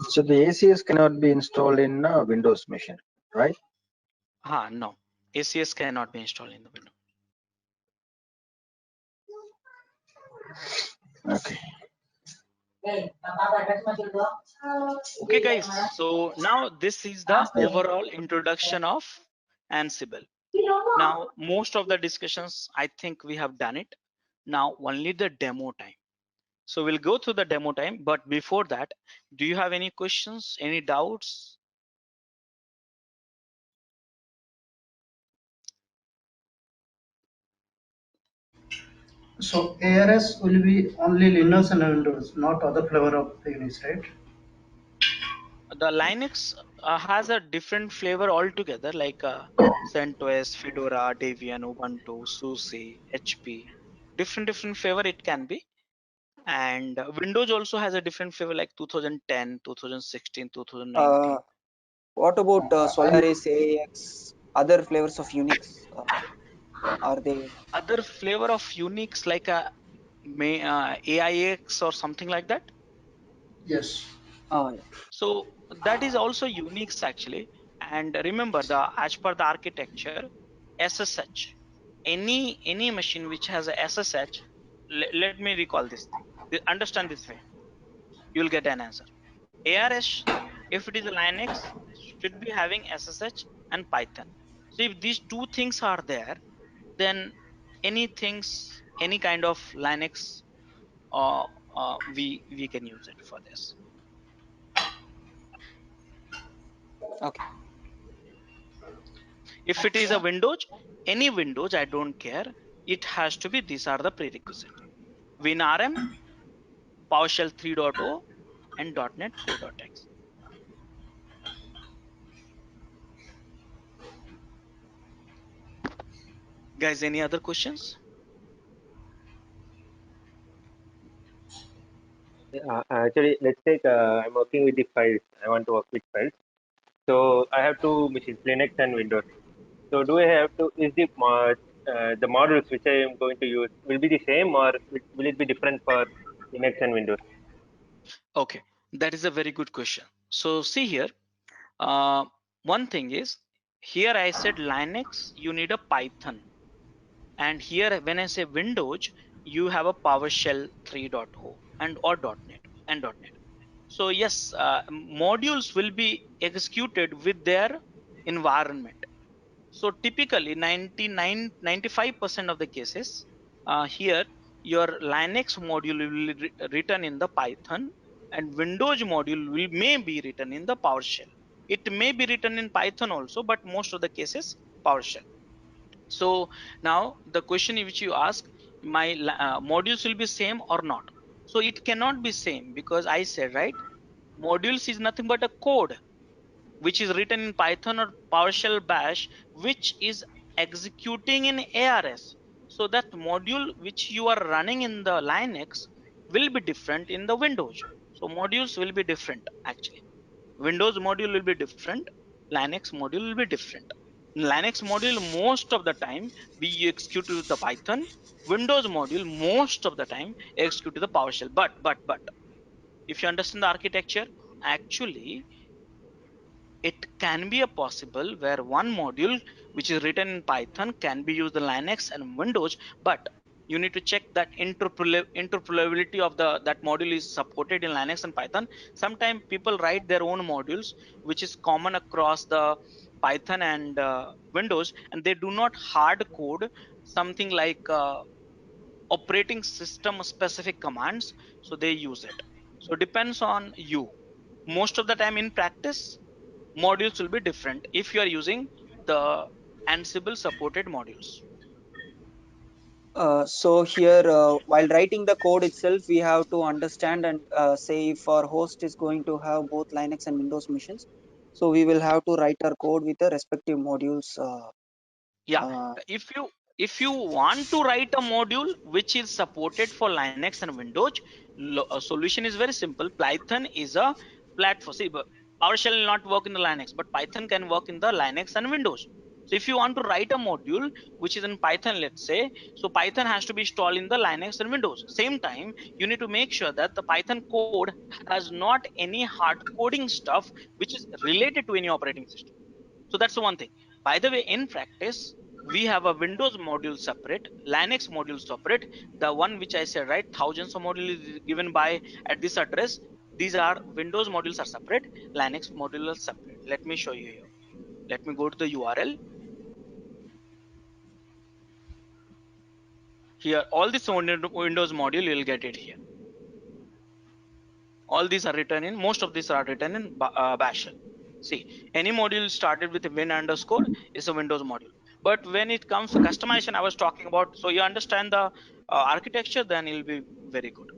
[SPEAKER 10] So the ACS cannot be installed in a Windows machine, right?
[SPEAKER 7] No, ACS cannot be installed in the Windows.
[SPEAKER 10] Okay.
[SPEAKER 7] Okay, guys. So now this is the overall introduction of Ansible. Now, most of the discussions, I think we have done it. Now, only the demo time. So we'll go through the demo time, but before that, do you have any questions, any doubts?
[SPEAKER 9] So ARS will be only Linux and Windows, not other flavor of Unix, right?
[SPEAKER 7] The Linux has a different flavor altogether, like CentOS, Fedora, Debian, Ubuntu, SUSE, HP. Different flavor it can be. And Windows also has a different flavor, like 2010, 2016, 2019.
[SPEAKER 8] What about Solaris, AIX, other flavors of Unix? Are they?
[SPEAKER 7] Other flavor of Unix, like a AIX or something like that?
[SPEAKER 9] Yes.
[SPEAKER 8] Yeah.
[SPEAKER 7] So that is also Unix actually. And remember, the as per the architecture, SSH, any machine which has a SSH, let me recall this thing. Understand this way, you'll get an answer. ARS, if it is a Linux, should be having SSH and Python. So if these two things are there, then any kind of Linux, we can use it for this.
[SPEAKER 8] Okay.
[SPEAKER 7] If it is a Windows, any Windows, I don't care. It has to be, these are the prerequisite. WinRM, PowerShell 3.0, and .NET Core.exe. Guys, any other questions?
[SPEAKER 3] Actually, let's take, I'm working with the files. I want to work with files. So I have two machines, Linux and Windows. So do I have to, is the modules which I am going to use will be the same, or will it be different for Linux and Windows?
[SPEAKER 7] Okay, that is a very good question. So see here, one thing is, here I said Linux, you need a Python. And here when I say Windows, you have a PowerShell 3.0 and or .NET and .NET. So yes, modules will be executed with their environment. So typically 95% of the cases, here your Linux module will be written in the Python, and Windows module may be written in the PowerShell. It may be written in Python also, but most of the cases PowerShell. So now the question which you ask, my modules will be same or not? So it cannot be same, because I said, right, modules is nothing but a code which is written in Python or PowerShell bash, which is executing in ARS. So that module which you are running in the Linux will be different in the Windows. So modules will be different actually. Windows module will be different, Linux module will be different. Linux module most of the time we execute with the Python. Windows module most of the time execute with the PowerShell. But if you understand the architecture, actually it can be a possible where one module which is written in Python can be used in Linux and Windows, but you need to check that interoperability of that module is supported in Linux and Python. Sometimes people write their own modules which is common across the Python and Windows, and they do not hard code something like operating system specific commands, so they use it. So depends on you. Most of the time in practice, modules will be different if you are using the Ansible supported modules.
[SPEAKER 8] So here, while writing the code itself, we have to understand and say if our host is going to have both Linux and Windows machines. So we will have to write our code with the respective modules.
[SPEAKER 7] If you want to write a module which is supported for Linux and Windows, solution is very simple. Python is a platform. See, PowerShell will not work in the Linux, but Python can work in the Linux and Windows. So if you want to write a module which is in Python, let's say, so Python has to be installed in the Linux and Windows. Same time, you need to make sure that the Python code has not any hard coding stuff which is related to any operating system. So that's the one thing. By the way, in practice, we have a Windows module separate, Linux module separate. The one which I said, right, thousands of modules is given by at this address. These are Windows modules are separate, Linux module is separate. Let me show you here. Let me go to the URL. Here, all this Windows module, you will get it here. All these are written in, most of these are written in Bash shell. See, any module started with a win underscore is a Windows module. But when it comes to customization, I was talking about, so you understand the architecture, then you'll be very good.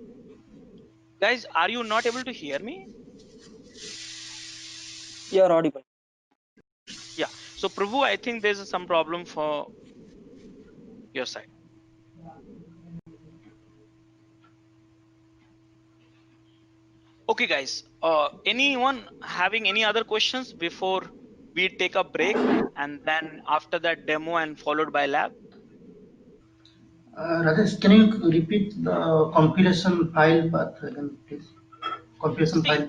[SPEAKER 7] Guys, are you not able to hear me?
[SPEAKER 8] You are audible.
[SPEAKER 7] Yeah. So Prabhu, I think there's some problem for your side. Okay, guys. Anyone having any other questions before we take a break and then after that demo and followed by lab?
[SPEAKER 9] Rajesh, can you repeat the configuration file path again, please? Configuration file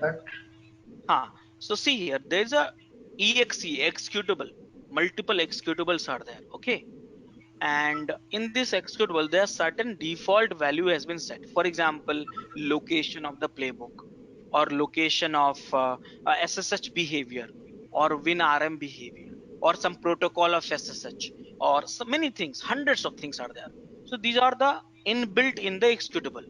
[SPEAKER 9] path.
[SPEAKER 7] So see here, there's a exe executable. Multiple executables are there. Okay. And in this executable, there are certain default value has been set. For example, location of the playbook, or location of SSH behavior, or WinRM behavior, or some protocol of SSH, or so many things, hundreds of things are there. So these are the inbuilt in the executable.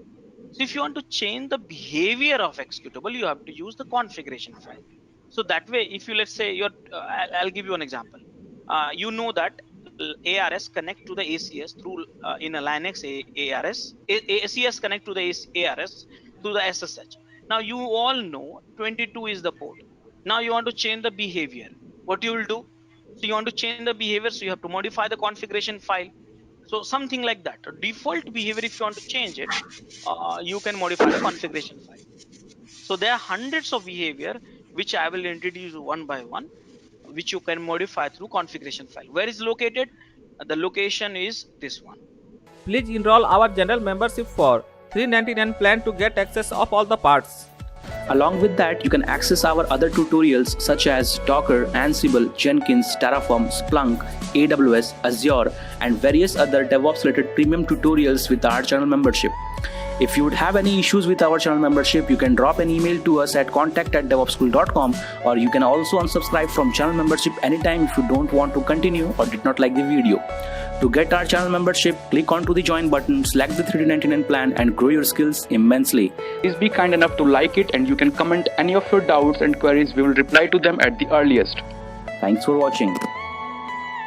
[SPEAKER 7] So if you want to change the behavior of executable, you have to use the configuration file. So that way, if you, let's say, I'll give you an example. You know that ARS connect to the ACS through in a Linux ARS, ACS connect to the ARS through the SSH. Now you all know 22 is the port. Now you want to change the behavior. What you will do? So you want to change the behavior, so you have to modify the configuration file. So something like that. A default behavior, if you want to change it, you can modify the configuration file. So there are hundreds of behavior which I will introduce one by one, which you can modify through configuration file. Where is located? The location is this one.
[SPEAKER 11] Please enroll our general membership for $399 plan to get access of all the parts.
[SPEAKER 5] Along with that, you can access our other tutorials such as Docker, Ansible, Jenkins, Terraform, Splunk, AWS, Azure, and various other DevOps related premium tutorials with our channel membership. If you would have any issues with our channel membership, you can drop an email to us at contact@devopsschool.com, or you can also unsubscribe from channel membership anytime if you don't want to continue or did not like the video. To get our channel membership, click onto the join button, select the $399 plan, and grow your skills immensely. Please be kind enough to like it, and you can comment any of your doubts and queries. We will reply to them at the earliest. Thanks for watching.